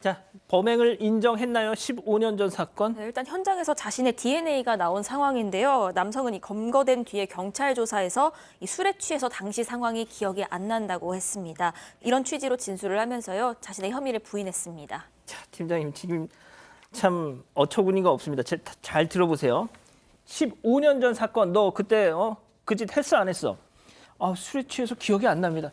자, 범행을 인정했나요? 15년 전 사건.
네, 일단 현장에서 자신의 DNA가 나온 상황인데요. 남성은 이 검거된 뒤에 경찰 조사에서 이 술에 취해서 당시 상황이 기억이 안 난다고 했습니다. 이런 취지로 진술을 하면서요. 자신의 혐의를 부인했습니다.
자, 팀장님 지금 참 어처구니가 없습니다. 잘 들어보세요. 15년 전 사건 너 그때 그 짓 했어 안 했어? 술에 취해서 기억이 안 납니다.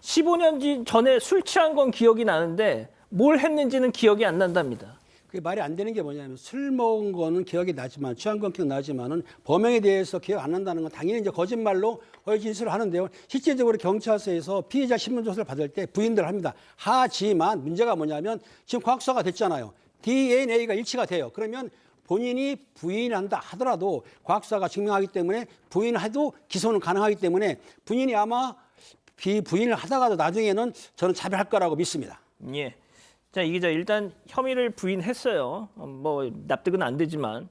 15년 전에 술 취한 건 기억이 나는데 뭘 했는지는 기억이 안 난답니다.
그게 말이 안 되는 게 뭐냐면 술 먹은 거는 기억이 나지만 취한 건 기억나지만은 범행에 대해서 기억 안 난다는 건 당연히 이제 거짓말로 진술을 하는데요. 실제적으로 경찰서에서 피해자 신문 조사를 받을 때 부인들 합니다. 하지만 문제가 뭐냐면 지금 과학수사가 됐잖아요. DNA가 일치가 돼요. 그러면 본인이 부인한다 하더라도 과학수사가 증명하기 때문에 부인해도 기소는 가능하기 때문에 본인이 아마 부인을 하다가도 나중에는 저는 자백할 거라고 믿습니다.
예. 자, 이 기자 일단 혐의를 부인했어요. 뭐 납득은 안 되지만.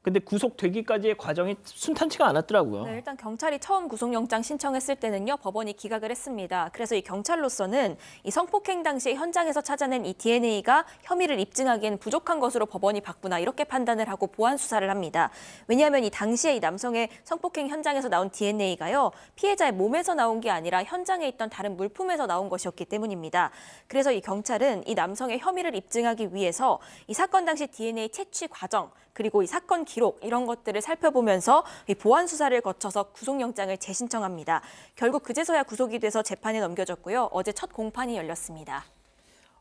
근데 구속되기까지의 과정이 순탄치가 않았더라고요.
네, 일단 경찰이 처음 구속영장 신청했을 때는요, 법원이 기각을 했습니다. 그래서 이 경찰로서는 이 성폭행 당시 현장에서 찾아낸 이 DNA가 혐의를 입증하기엔 부족한 것으로 법원이 봤구나 이렇게 판단을 하고 보완 수사를 합니다. 왜냐하면 이 당시에 이 남성의 성폭행 현장에서 나온 DNA가요, 피해자의 몸에서 나온 게 아니라 현장에 있던 다른 물품에서 나온 것이었기 때문입니다. 그래서 이 경찰은 이 남성의 혐의를 입증하기 위해서 이 사건 당시 DNA 채취 과정 그리고 이 사건 기록 이런 것들을 살펴보면서 이 보완 수사를 거쳐서 구속영장을 재신청합니다. 결국 그제서야 구속이 돼서 재판에 넘겨졌고요. 어제 첫 공판이 열렸습니다.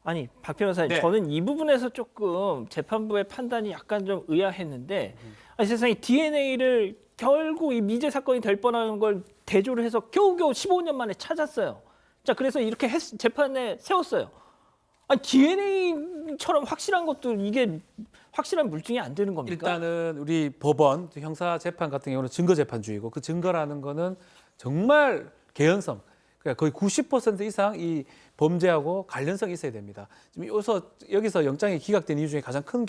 아니, 박 변호사님,
네.
저는 이 부분에서 조금 재판부의 판단이 약간 좀 의아했는데 아니, 세상에 DNA를 결국 이 미제 사건이 될 뻔한 걸 대조를 해서 겨우겨우 15년 만에 찾았어요. 자, 그래서 이렇게 재판에 세웠어요. 아니, DNA처럼 확실한 것도 이게 확실한 물증이 안 되는 겁니까?
일단은 우리 법원 형사 재판 같은 경우는 증거 재판주의고 그 증거라는 거는 정말 개연성, 그러니까 거의 90% 이상 이 범죄하고 관련성이 있어야 됩니다. 지금 여기서 영장이 기각된 이유 중에 가장 큰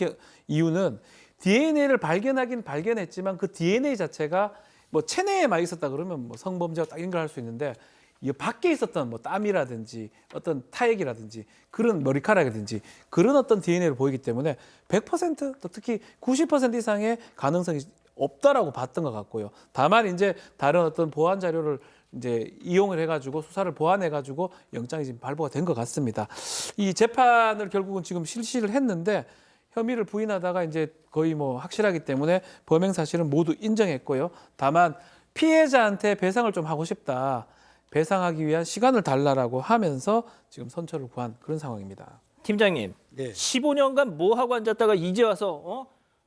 이유는 DNA를 발견하긴 발견했지만 그 DNA 자체가 뭐 체내에만 있었다 그러면 뭐 성범죄와 딱 연결할 수 있는데 이 밖에 있었던 뭐 땀이라든지 어떤 타액이라든지 그런 머리카락이라든지 그런 어떤 DNA를 보이기 때문에 100% 또 특히 90% 이상의 가능성이 없다라고 봤던 것 같고요. 다만 이제 다른 어떤 보완 자료를 이제 이용을 해가지고 수사를 보완해가지고 영장이 지금 발부가 된 것 같습니다. 이 재판을 결국은 지금 실시를 했는데 혐의를 부인하다가 이제 거의 뭐 확실하기 때문에 범행 사실은 모두 인정했고요. 다만 피해자한테 배상을 좀 하고 싶다. 배상하기 위한 시간을 달라라고 하면서 지금 선처를 구한 그런 상황입니다.
팀장님,
네.
15년간 뭐 하고 앉았다가 이제 와서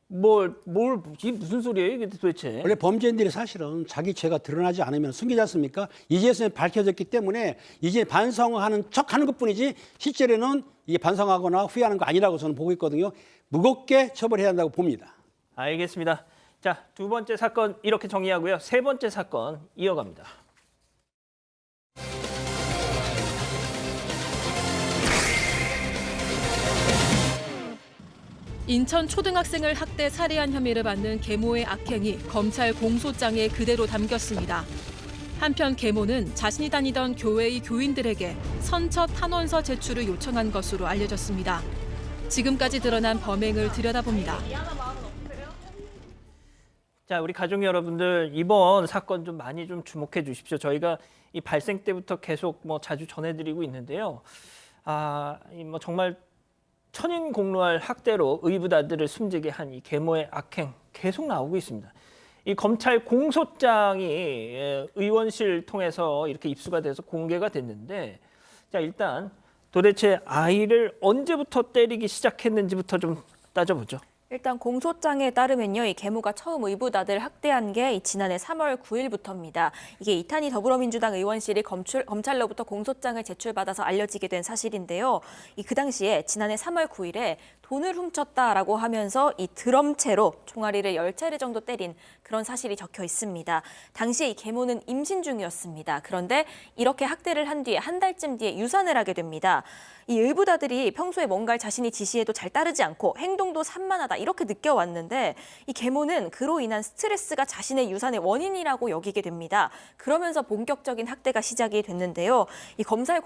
이게 무슨 소리예요 이게 도대체?
원래 범죄인들이 사실은 자기 죄가 드러나지 않으면 숨기지 않습니까? 이제서야 밝혀졌기 때문에 이제 반성하는 척하는 것뿐이지 실제로는 이게 반성하거나 후회하는 거 아니라고 저는 보고 있거든요. 무겁게 처벌해야 한다고 봅니다.
알겠습니다. 자, 두 번째 사건 이렇게 정리하고요. 세 번째 사건 이어갑니다.
인천 초등학생을 학대 살해한 혐의를 받는 계모의 악행이 검찰 공소장에 그대로 담겼습니다. 한편 계모는 자신이 다니던 교회의 교인들에게 선처 탄원서 제출을 요청한 것으로 알려졌습니다. 지금까지 드러난 범행을 들여다봅니다.
자, 우리 가족 여러분들 이번 사건 좀 많이 좀 주목해 주십시오. 저희가 이 발생 때부터 계속 뭐 자주 전해드리고 있는데요. 뭐 정말 천인공노할 학대로 의붓아들을 숨지게 한 이 계모의 악행 계속 나오고 있습니다. 이 검찰 공소장이 의원실 통해서 이렇게 입수가 돼서 공개가 됐는데, 자 일단 도대체 아이를 언제부터 때리기 시작했는지부터 좀 따져보죠.
일단 공소장에 따르면요, 이 계모가 처음 의붓아들 학대한 게 이 지난해 3월 9일부터입니다. 이게 이탄희 더불어민주당 의원실이 검찰로부터 공소장을 제출받아서 알려지게 된 사실인데요. 그 당시에 지난해 3월 9일에 돈을 훔쳤다라고 하면서 이 드럼채로 총알이를 10차례 정도 때린 그런 사실이 적혀 있습니다. 당시에 이 계모는 임신 중이었습니다. 그런데 이렇게 학대를 한 뒤에 한 달쯤 뒤에 유산을 하게 됩니다. 이 의붓아들이 평소에 뭔가를 자신이 지시해도 잘 따르지 않고 행동도 산만하다 이렇게 느껴왔는데, 이 계모는 그로 인한 스트레스가 자신의 유산의 원인이라고 여기게 됩니다. 그러면서 본격적인 학대가 시작이 됐는데요. 이 검찰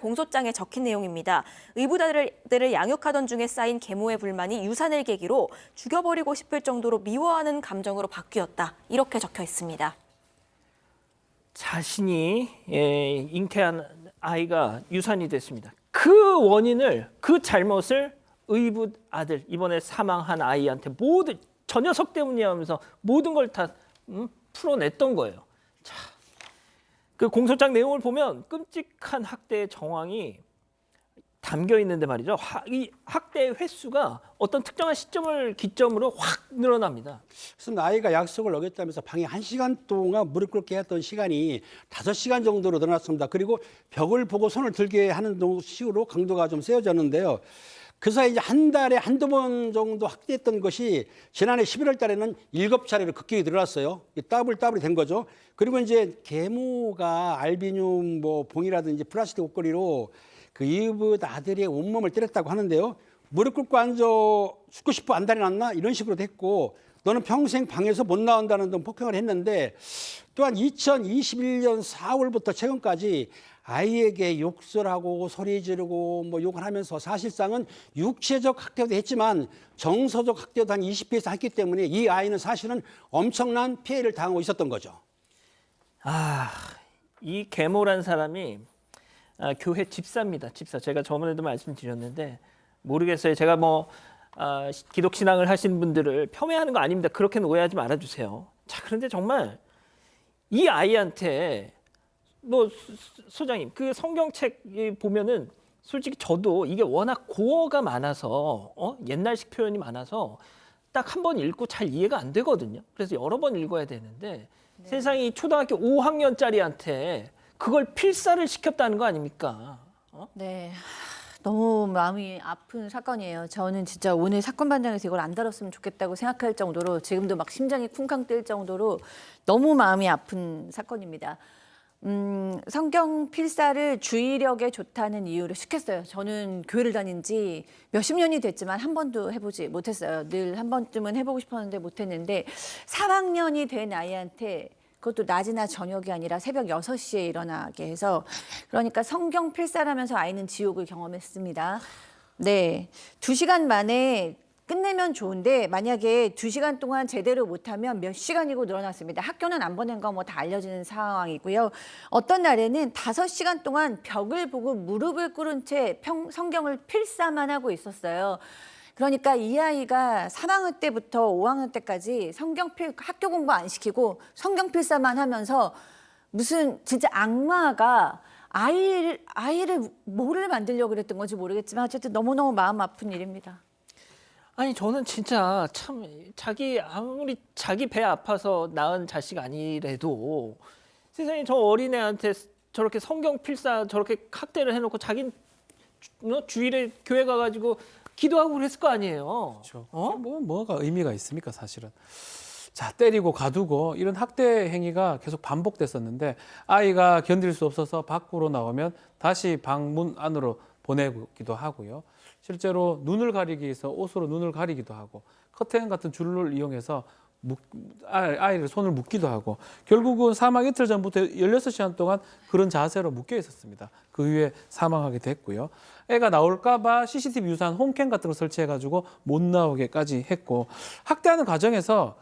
공소장에 적힌 내용입니다. 의붓아들을 양육하던 중에 쌓인 계모의 불만이 유산을 계기로 죽여버리고 싶을 정도로 미워하는 감정으로 바뀌었다. 이렇게 적혀 있습니다.
자신이 잉태한 아이가 유산이 됐습니다. 그 원인을, 그 잘못을 의붓 아들, 이번에 사망한 아이한테 모두 저 녀석 때문이야 하면서 모든 걸 다 풀어냈던 거예요. 자, 그 공소장 내용을 보면 끔찍한 학대의 정황이 담겨 있는데 말이죠. 이 학대의 횟수가 어떤 특정한 시점을 기점으로 확 늘어납니다.
그래서 아이가 약속을 어겼다면서 방에 1시간 동안 무릎 꿇게 했던 시간이 5시간 정도로 늘어났습니다. 그리고 벽을 보고 손을 들게 하는 식으로 강도가 좀 세워졌는데요. 그 사이 이제 한 달에 한두 번 정도 학대했던 것이 지난해 11월 달에는 7차례로 급격히 늘어났어요. 더블이 된 거죠. 그리고 이제 계모가 알비늄 봉이라든지 플라스틱 옷걸이로 그 이붓 아들의 온몸을 때렸다고 하는데요. 무릎 꿇고 앉아 죽고 싶어 안달이 났나? 이런 식으로 됐고, 너는 평생 방에서 못 나온다는 등 폭행을 했는데, 또한 2021년 4월부터 최근까지 아이에게 욕설하고 소리 지르고 욕을 하면서 사실상은 육체적 학대도 했지만 정서적 학대도 한 20회에서 했기 때문에 이 아이는 사실은 엄청난 피해를 당하고 있었던 거죠.
이 계모란 사람이 교회 집사입니다. 집사. 제가 저번에도 말씀드렸는데 모르겠어요. 제가 기독 신앙을 하신 분들을 폄훼하는 거 아닙니다. 그렇게는 오해하지 말아주세요. 자, 그런데 정말 이 아이한테 소장님, 그 성경책 보면은 솔직히 저도 이게 워낙 고어가 많아서 옛날식 표현이 많아서 딱 한 번 읽고 잘 이해가 안 되거든요. 그래서 여러 번 읽어야 되는데 세상에 초등학교 5학년짜리한테 그걸 필사를 시켰다는 거 아닙니까?
네. 너무 마음이 아픈 사건이에요. 저는 진짜 오늘 사건 반장에서 이걸 안 다뤘으면 좋겠다고 생각할 정도로, 지금도 막 심장이 쿵쾅 뛸 정도로 너무 마음이 아픈 사건입니다. 성경 필사를 주의력에 좋다는 이유로 시켰어요. 저는 교회를 다닌 지 몇십 년이 됐지만 한 번도 해보지 못했어요. 늘 한 번쯤은 해보고 싶었는데 못했는데, 3학년이 된 아이한테, 그것도 낮이나 저녁이 아니라 새벽 6시에 일어나게 해서, 그러니까 성경 필사라면서 아이는 지옥을 경험했습니다. 네, 2시간 만에 끝내면 좋은데 만약에 2시간 동안 제대로 못하면 몇 시간이고 늘어났습니다. 학교는 안 보낸 거 다 알려지는 상황이고요. 어떤 날에는 5시간 동안 벽을 보고 무릎을 꿇은 채 성경을 필사만 하고 있었어요. 그러니까 이 아이가 3학년 때부터 5학년 때까지 학교 공부 안 시키고 성경 필사만 하면서 무슨 진짜 악마가 아이를 뭐를 만들려고 그랬던 건지 모르겠지만 어쨌든 너무너무 마음 아픈 일입니다.
아니 저는 진짜 참 아무리 자기 배 아파서 낳은 자식 아니래도 세상에 저 어린애한테 저렇게 성경 필사 저렇게 학대를 해놓고 자기 주일에 교회 가가지고 기도하고 그랬을 거 아니에요.
그렇죠. 뭐가 의미가 있습니까, 사실은. 자, 때리고 가두고 이런 학대 행위가 계속 반복됐었는데, 아이가 견딜 수 없어서 밖으로 나오면 다시 방문 안으로 보내기도 하고요. 실제로 눈을 가리기 위해서 옷으로 눈을 가리기도 하고, 커튼 같은 줄을 이용해서 아이를 손을 묶기도 하고, 결국은 사망 이틀 전부터 16시간 동안 그런 자세로 묶여 있었습니다. 그 후에 사망하게 됐고요. 애가 나올까 봐 CCTV 유사한 홈캠 같은 거 설치해가지고 못 나오게까지 했고, 학대하는 과정에서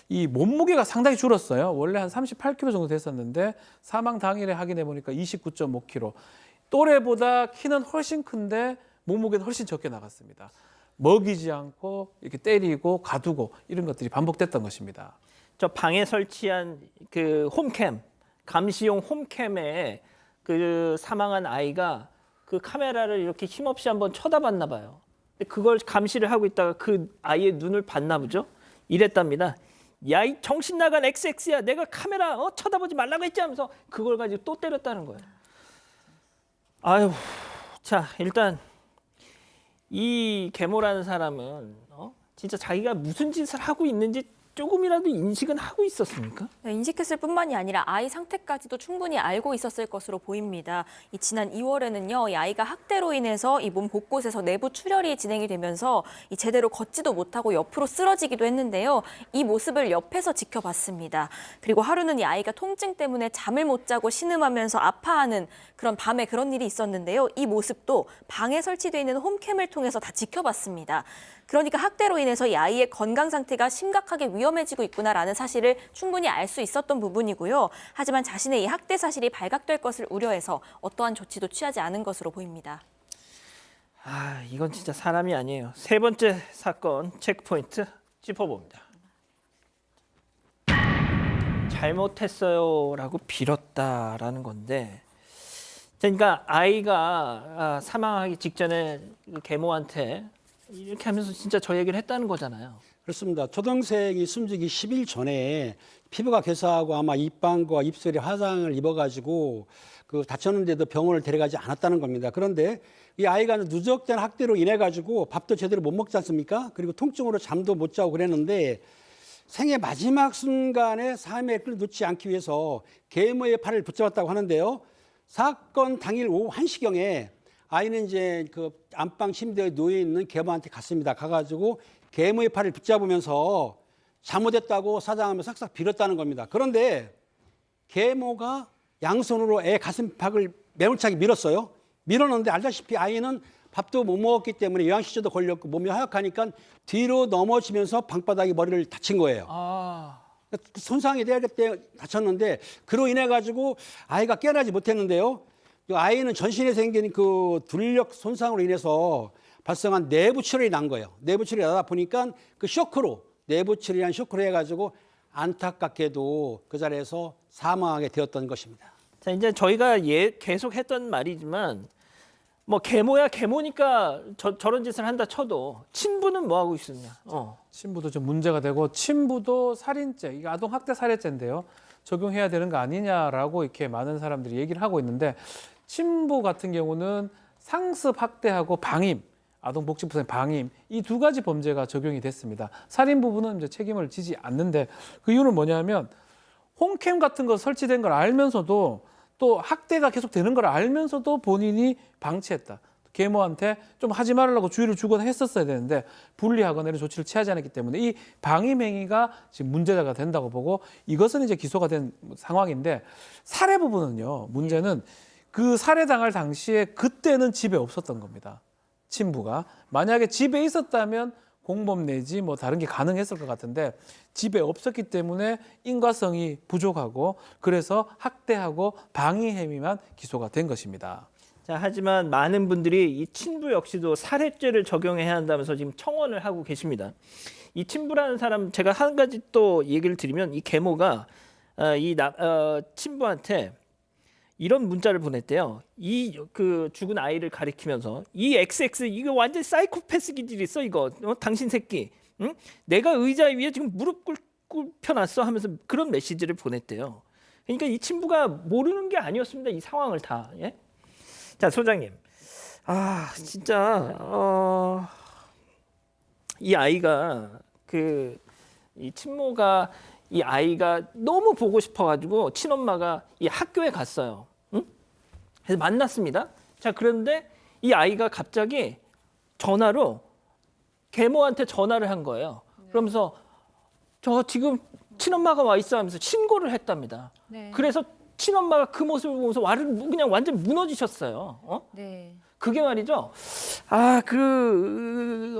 이 몸무게가 상당히 줄었어요. 원래 한 38kg 정도 됐었는데 사망 당일에 확인해 보니까 29.5kg. 또래보다 키는 훨씬 큰데 몸무게는 훨씬 적게 나갔습니다. 먹이지 않고 이렇게 때리고 가두고 이런 것들이 반복됐던 것입니다.
저 방에 설치한 그 홈캠, 감시용 홈캠에 그 사망한 아이가 그 카메라를 이렇게 힘없이 한번 쳐다봤나 봐요. 근데 그걸 감시를 하고 있다가 그 아이의 눈을 봤나 보죠. 이랬답니다. 야, 이 정신 나간 XX야. 내가 카메라 쳐다보지 말라고 했지 하면서 그걸 가지고 또 때렸다는 거예요. 아유, 자, 일단 이 계모라는 사람은 진짜 자기가 무슨 짓을 하고 있는지 조금이라도 인식은 하고 있었습니까?
네, 인식했을 뿐만이 아니라 아이 상태까지도 충분히 알고 있었을 것으로 보입니다. 이 지난 2월에는요, 이 아이가 학대로 인해서 이 몸 곳곳에서 내부 출혈이 진행이 되면서 이 제대로 걷지도 못하고 옆으로 쓰러지기도 했는데요. 이 모습을 옆에서 지켜봤습니다. 그리고 하루는 이 아이가 통증 때문에 잠을 못 자고 신음하면서 아파하는 그런 밤에 그런 일이 있었는데요. 이 모습도 방에 설치되어 있는 홈캠을 통해서 다 지켜봤습니다. 그러니까 학대로 인해서 이 아이의 건강 상태가 심각하게 위험해지고 있구나라는 사실을 충분히 알 수 있었던 부분이고요. 하지만 자신의 이 학대 사실이 발각될 것을 우려해서 어떠한 조치도 취하지 않은 것으로 보입니다.
아, 이건 진짜 사람이 아니에요. 세 번째 사건 체크포인트 짚어봅니다. 잘못했어요라고 빌었다라는 건데, 그러니까 아이가 사망하기 직전에 그 계모한테 이렇게 하면서 진짜 저 얘기를 했다는 거잖아요.
그렇습니다. 초등생이 숨지기 10일 전에 피부가 괴사하고 아마 입방과 입술에 화상을 입어가지고 그 다쳤는데도 병원을 데려가지 않았다는 겁니다. 그런데 이 아이가 누적된 학대로 인해 가지고 밥도 제대로 못 먹지 않습니까? 그리고 통증으로 잠도 못 자고 그랬는데 생애 마지막 순간에 삶의 끈을 놓지 않기 위해서 계모의 팔을 붙잡았다고 하는데요. 사건 당일 오후 1시경에 아이는 이제 그 안방 침대에 누워 있는 계모한테 갔습니다. 가가지고 계모의 팔을 붙잡으면서 잘못했다고 사장하며 싹싹 빌었다는 겁니다. 그런데 계모가 양손으로 애 가슴팍을 매몰차게 밀었어요. 밀었는데 알다시피 아이는 밥도 못 먹었기 때문에 요양시초도 걸렸고 몸이 하얗니까 뒤로 넘어지면서 방바닥에 머리를 다친 거예요. 손상이 되게 다쳤는데 그로 인해 가지고 아이가 깨어나지 못했는데요. 아이는 전신에 생긴 그 둘력 손상으로 인해서 발생한 내부 출혈이 난 거예요. 내부 출혈이 나다 보니까 그 쇼크로 내부 출혈이란 쇼크로 해가지고 안타깝게도 그 자리에서 사망하게 되었던 것입니다.
자, 이제 저희가 계속 했던 말이지만 뭐 계모야 계모니까 저런 짓을 한다 쳐도 친부는 뭐 하고 있었냐?
친부도 좀 문제가 되고 친부도 살인죄, 이게 아동 학대 살해죄인데요. 적용해야 되는 거 아니냐라고 이렇게 많은 사람들이 얘기를 하고 있는데 친부 같은 경우는 상습 학대하고 방임, 아동복지부의 방임 이 두 가지 범죄가 적용이 됐습니다. 살인 부분은 이제 책임을 지지 않는데 그 이유는 뭐냐면 홈캠 같은 거 설치된 걸 알면서도 또 학대가 계속 되는 걸 알면서도 본인이 방치했다. 계모한테 좀 하지 말라고 주의를 주거나 했었어야 되는데 분리하거나 이런 조치를 취하지 않았기 때문에 이 방임 행위가 지금 문제가 된다고 보고 이것은 이제 기소가 된 상황인데 살해 부분은요. 문제는 그 살해당할 당시에 그때는 집에 없었던 겁니다. 친부가. 만약에 집에 있었다면 공범 내지 뭐 다른 게 가능했을 것 같은데 집에 없었기 때문에 인과성이 부족하고 그래서 학대하고 방위 혐의만 기소가 된 것입니다.
자, 하지만 많은 분들이 이 친부 역시도 살해죄를 적용해야 한다면서 지금 청원을 하고 계십니다. 이 친부라는 사람 제가 한 가지 또 얘기를 드리면 이 계모가 친부한테 이런 문자를 보냈대요. 이 그 죽은 아이를 가리키면서 이 XX 이거 완전 사이코패스 기질이 있어 이거. 당신 새끼. 응? 내가 의자 위에 지금 무릎 꿇혀놨어 하면서 그런 메시지를 보냈대요. 그러니까 이 친부가 모르는 게 아니었습니다. 이 상황을 다. 예? 자, 소장님. 진짜 이 아이가 이 친모가 이 아이가 너무 보고 싶어가지고 친엄마가 이 학교에 갔어요. 응? 그래서 만났습니다. 자, 그런데 이 아이가 갑자기 전화로 계모한테 전화를 한 거예요. 그러면서 저 지금 친엄마가 와 있어 하면서 신고를 했답니다.
네.
그래서 친엄마가 그 모습을 보면서 그냥 완전 무너지셨어요.
네.
그게 말이죠.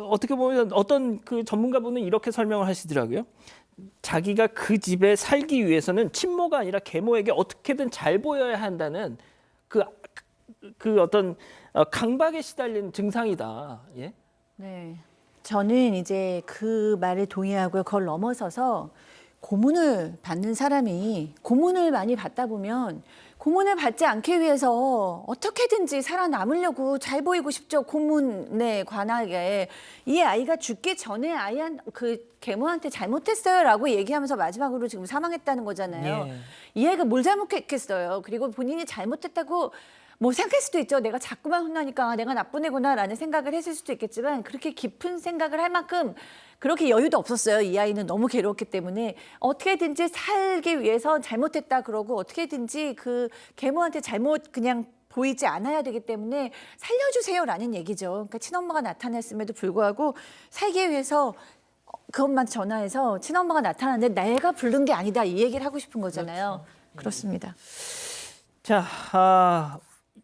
어떻게 보면 어떤 그 전문가분은 이렇게 설명을 하시더라고요. 자기가 그 집에 살기 위해서는 친모가 아니라 계모에게 어떻게든 잘 보여야 한다는 그 어떤 강박에 시달린 증상이다. 예?
네. 저는 이제 그 말에 동의하고요. 그걸 넘어서서 고문을 받는 사람이 고문을 많이 받다 보면 고문을 받지 않기 위해서 어떻게든지 살아남으려고 잘 보이고 싶죠. 고문에 관하게. 이 아이가 죽기 전에 그 계모한테 잘못했어요라고 얘기하면서 마지막으로 지금 사망했다는 거잖아요.
예.
이 아이가 뭘 잘못했겠어요. 그리고 본인이 잘못했다고 뭐 생각할 수도 있죠. 내가 자꾸만 혼나니까 내가 나쁜 애구나라는 생각을 했을 수도 있겠지만 그렇게 깊은 생각을 할 만큼 그렇게 여유도 없었어요. 이 아이는 너무 괴로웠기 때문에 어떻게든지 살기 위해서 잘못했다 그러고 어떻게든지 그 계모한테 잘못 그냥 보이지 않아야 되기 때문에 살려주세요라는 얘기죠. 그러니까 친엄마가 나타났음에도 불구하고 살기 위해서 그것만 전화해서 친엄마가 나타났는데 내가 부른 게 아니다 이 얘기를 하고 싶은 거잖아요. 그렇습니다.
자,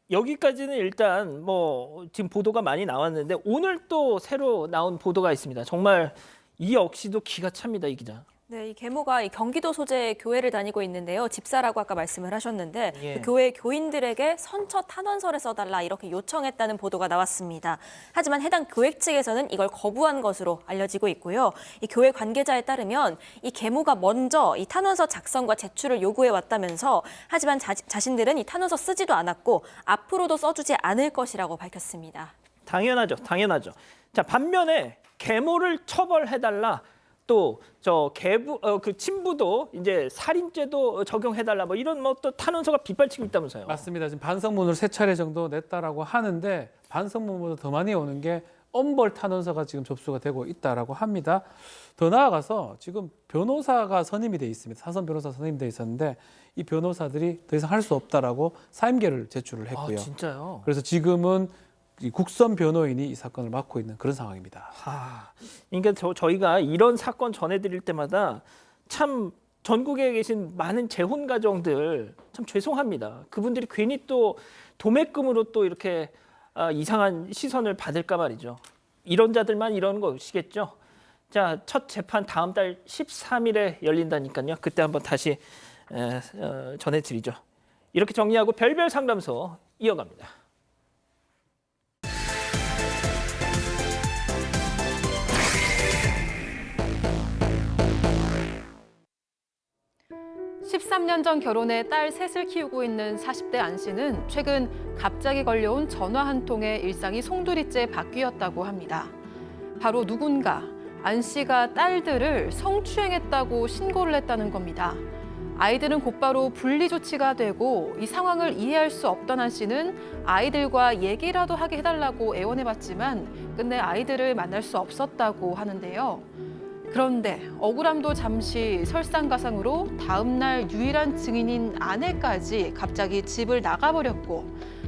여기까지는 일단 뭐 지금 보도가 많이 나왔는데 오늘 또 새로 나온 보도가 있습니다. 정말 이 역시도 기가 찹니다, 이 기자.
네, 이 계모가 이 경기도 소재의 교회를 다니고 있는데요. 집사라고 아까 말씀을 하셨는데
예.
그 교회 교인들에게 선처 탄원서를 써달라 이렇게 요청했다는 보도가 나왔습니다. 하지만 해당 교회 측에서는 이걸 거부한 것으로 알려지고 있고요. 이 교회 관계자에 따르면 이 계모가 먼저 이 탄원서 작성과 제출을 요구해 왔다면서 하지만 자신들은 이 탄원서 쓰지도 않았고 앞으로도 써주지 않을 것이라고 밝혔습니다.
당연하죠, 당연하죠. 자, 반면에 계모를 처벌해달라. 또 저 그 친부도 이제 살인죄도 적용해달라 뭐 이런 뭐 또 탄원서가 빗발치고 있다면서요.
맞습니다. 지금 반성문을 3차례 정도 냈다라고 하는데 반성문보다 더 많이 오는 게 엄벌 탄원서가 지금 접수가 되고 있다라고 합니다. 더 나아가서 지금 변호사가 선임이 돼 있습니다. 사선 변호사 선임이 돼 있었는데 이 변호사들이 더 이상 할 수 없다라고 사임계를 제출을 했고요.
아, 진짜요?
그래서 지금은 이 국선 변호인이 이 사건을 맡고 있는 그런 상황입니다.
그러니까 저희가 이런 사건 전해드릴 때마다 참 전국에 계신 많은 재혼 가정들 참 죄송합니다. 그분들이 괜히 또 도매금으로 또 이렇게 이상한 시선을 받을까 말이죠. 이런 자들만 이런 것이겠죠. 자, 첫 재판 다음 달 13일에 열린다니까요. 그때 한번 다시 전해드리죠. 이렇게 정리하고 별별 상담소 이어갑니다.
(13년) 전 결혼해 딸 셋을 키우고 있는 40대 안 씨는 최근 갑자기 걸려온 전화 한 통에 일상이 송두리째 바뀌었다고 합니다. 바로 누군가 안 씨가 딸들을 성추행했다고 신고를 했다는 겁니다. 아이들은 곧바로 분리 조치가 되고 이 상황을 이해할 수 없던 안 씨는 아이들과 얘기라도 하게 해달라고 애원해봤지만 끝내 아이들을 만날 수 없었다고 하는데요. 그런데 억울함도 잠시 설상가상으로 다음 날 유일한 증인인 아내까지 갑자기 집을 나가버렸고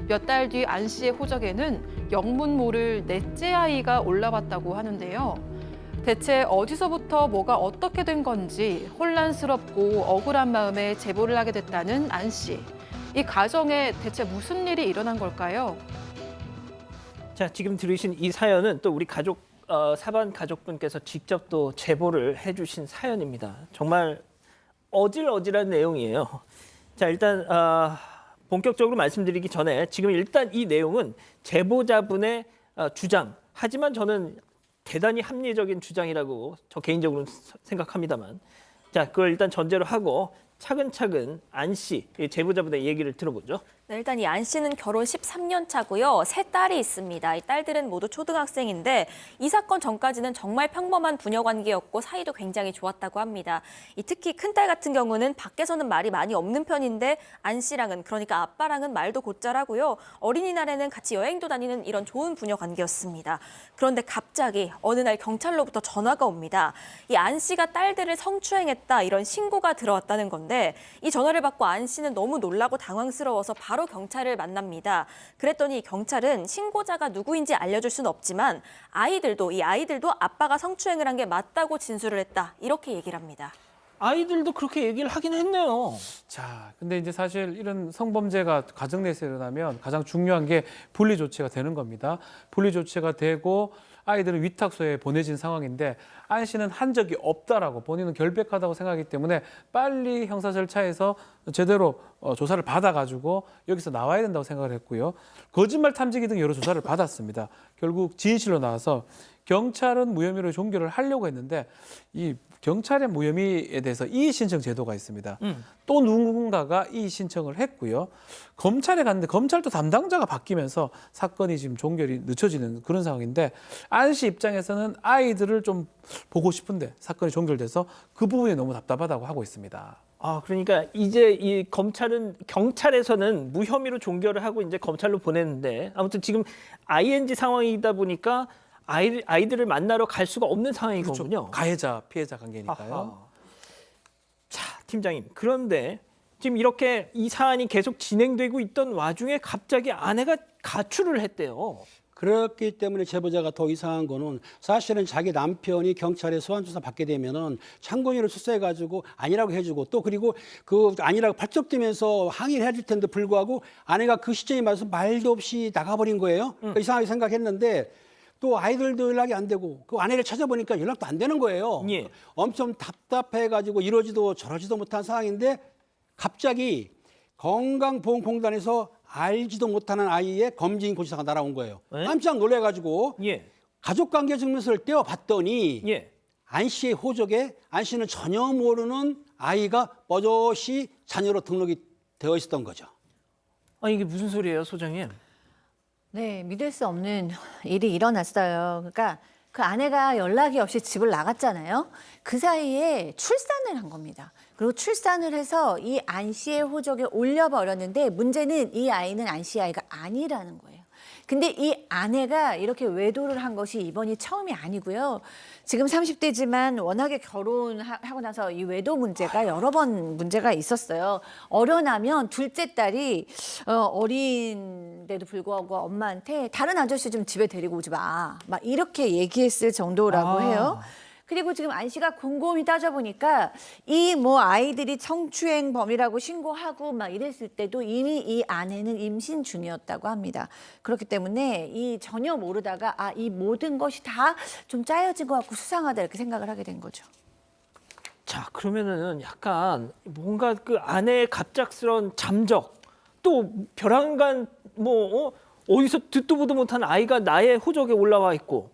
몇 달 뒤 안 씨의 호적에는 영문 모를 넷째 아이가 올라왔다고 하는데요. 대체 어디서부터 뭐가 어떻게 된 건지 혼란스럽고 억울한 마음에 제보를 하게 됐다는 안 씨. 이 가정에 대체 무슨 일이 일어난 걸까요?
자, 지금 들으신 이 사연은 또 우리 사반 가족분께서 직접 또 제보를 해주신 사연입니다. 정말 어질어질한 내용이에요. 자, 일단 본격적으로 말씀드리기 전에 지금 일단 이 내용은 제보자분의 주장. 하지만 저는 대단히 합리적인 주장이라고 저 개인적으로는 생각합니다만, 자, 그걸 일단 전제로 하고 차근차근 안 씨, 제보자분의 얘기를 들어보죠.
네, 일단 이 안 씨는 결혼 13년 차고요. 3딸이 있습니다. 이 딸들은 모두 초등학생인데 이 사건 전까지는 정말 평범한 부녀 관계였고 사이도 굉장히 좋았다고 합니다. 특히 큰딸 같은 경우는 밖에서는 말이 많이 없는 편인데 안 씨랑은, 그러니까 아빠랑은 말도 곧잘하고요. 어린이날에는 같이 여행도 다니는 이런 좋은 부녀 관계였습니다. 그런데 갑자기 어느 날 경찰로부터 전화가 옵니다. 이 안 씨가 딸들을 성추행했다 이런 신고가 들어왔다는 건데 이 전화를 받고 안 씨는 너무 놀라고 당황스러워서 바로 경찰을 만납니다. 그랬더니 경찰은 신고자가 누구인지 알려줄 수는 없지만 이 아이들도 아빠가 성추행을 한 게 맞다고 진술을 했다. 이렇게 얘기를 합니다.
아이들도 그렇게 얘기를 하긴 했네요.
자, 근데 이제 사실 이런 성범죄가 가정 내에서 일어나면 가장 중요한 게 분리 조치가 되는 겁니다. 분리 조치가 되고 아이들은 위탁소에 보내진 상황인데 안 씨는 한 적이 없다라고 본인은 결백하다고 생각하기 때문에 빨리 형사 절차에서 제대로 조사를 받아가지고 여기서 나와야 된다고 생각을 했고요. 거짓말 탐지기 등 여러 조사를 받았습니다. 결국 진실로 나와서 경찰은 무혐의로 종결을 하려고 했는데 이 경찰의 무혐의에 대해서 이의 신청 제도가 있습니다. 또 누군가가 이의 신청을 했고요. 검찰에 갔는데 검찰도 담당자가 바뀌면서 사건이 지금 종결이 늦춰지는 그런 상황인데 안 씨 입장에서는 아이들을 좀 보고 싶은데 사건이 종결돼서 그 부분이 너무 답답하다고 하고 있습니다.
아, 그러니까 이제 이 경찰에서는 무혐의로 종결을 하고 이제 검찰로 보냈는데 아무튼 지금 ING 상황이다 보니까 아이들을 만나러 갈 수가 없는 상황인 거군요.
가해자, 피해자 관계니까요.
아하. 자, 팀장님. 그런데 지금 이렇게 이 사안이 계속 진행되고 있던 와중에 갑자기 아내가 가출을 했대요.
그렇기 때문에 제보자가 더 이상한 거는 사실은 자기 남편이 경찰에 소환조사 받게 되면은 참고인으로 수사해가지고 아니라고 해주고 또 그리고 그 아니라고 발족되면서 항의를 해줄 텐데 불구하고 아내가 그 시점에 맞아서 말도 없이 나가버린 거예요. 그러니까 이상하게 생각했는데 또 아이들도 연락이 안 되고 그 아내를 찾아보니까 연락도 안 되는 거예요.
예.
엄청 답답해가지고 이러지도 저러지도 못한 상황인데 갑자기 건강보험공단에서 알지도 못하는 아이의 검진 고지서가 날아온 거예요.
에?
깜짝 놀래가지고
예.
가족관계 증명서를 떼어봤더니
예.
안 씨의 호적에 안 씨는 전혀 모르는 아이가 버젓이 자녀로 등록이 되어 있었던 거죠.
아니 이게 무슨 소리예요, 소장님?
네, 믿을 수 없는 일이 일어났어요. 그러니까 그 아내가 연락이 없이 집을 나갔잖아요. 그 사이에 출산을 한 겁니다. 그리고 출산을 해서 이 안 씨의 호적에 올려버렸는데 문제는 이 아이는 안 씨의 아이가 아니라는 거예요. 근데 이 아내가 이렇게 외도를 한 것이 이번이 처음이 아니고요. 지금 30대지만 워낙에 결혼하고 나서 이 외도 문제가 여러 번 문제가 있었어요. 어려나면 둘째 딸이 어린데도 불구하고 엄마한테 다른 아저씨 좀 집에 데리고 오지 마. 막 이렇게 얘기했을 정도라고 해요. 그리고 지금 안 씨가 곰곰이 따져보니까 이 뭐 아이들이 성추행범이라고 신고하고 막 이랬을 때도 이미 이 아내는 임신 중이었다고 합니다. 그렇기 때문에 이 전혀 모르다가 아, 이 모든 것이 다 좀 짜여진 것 같고 수상하다 이렇게 생각을 하게 된 거죠.
자, 그러면은 약간 뭔가 그 아내의 갑작스러운 잠적 또 벼랑간 어디서 듣도 보도 못한 아이가 나의 호적에 올라와 있고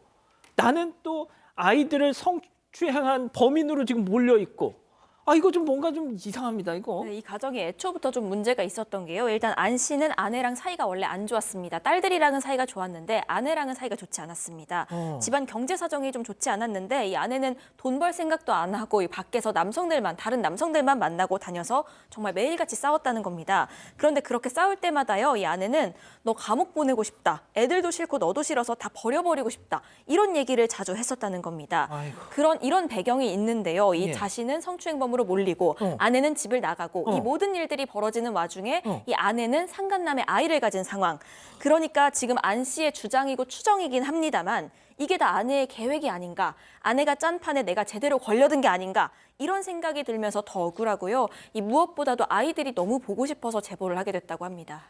나는 또 아이들을 성추행한 범인으로 지금 몰려 있고 아 이거 좀 뭔가 좀 이상합니다 이거.
네, 이 가정이 애초부터 좀 문제가 있었던 게요. 일단 안 씨는 아내랑 사이가 원래 안 좋았습니다. 딸들이랑은 사이가 좋았는데 아내랑은 사이가 좋지 않았습니다. 집안 경제 사정이 좀 좋지 않았는데 이 아내는 돈 벌 생각도 안 하고 이 밖에서 다른 남성들만 만나고 다녀서 정말 매일같이 싸웠다는 겁니다. 그런데 그렇게 싸울 때마다요. 이 아내는 너 감옥 보내고 싶다. 애들도 싫고 너도 싫어서 다 버려버리고 싶다. 이런 얘기를 자주 했었다는 겁니다.
아이고.
이런 배경이 있는데요. 이
예.
자신은 성추행범으로 몰리고 아내는 집을 나가고 이 모든 일들이 벌어지는 와중에 이 아내는 상간남의 아이를 가진 상황. 그러니까 지금 안 씨의 주장이고 추정이긴 합니다만 이게 다 아내의 계획이 아닌가. 아내가 짠 판에 내가 제대로 걸려든 게 아닌가. 이런 생각이 들면서 더 억울하고요. 이 무엇보다도 아이들이 너무 보고 싶어서 제보를 하게 됐다고 합니다.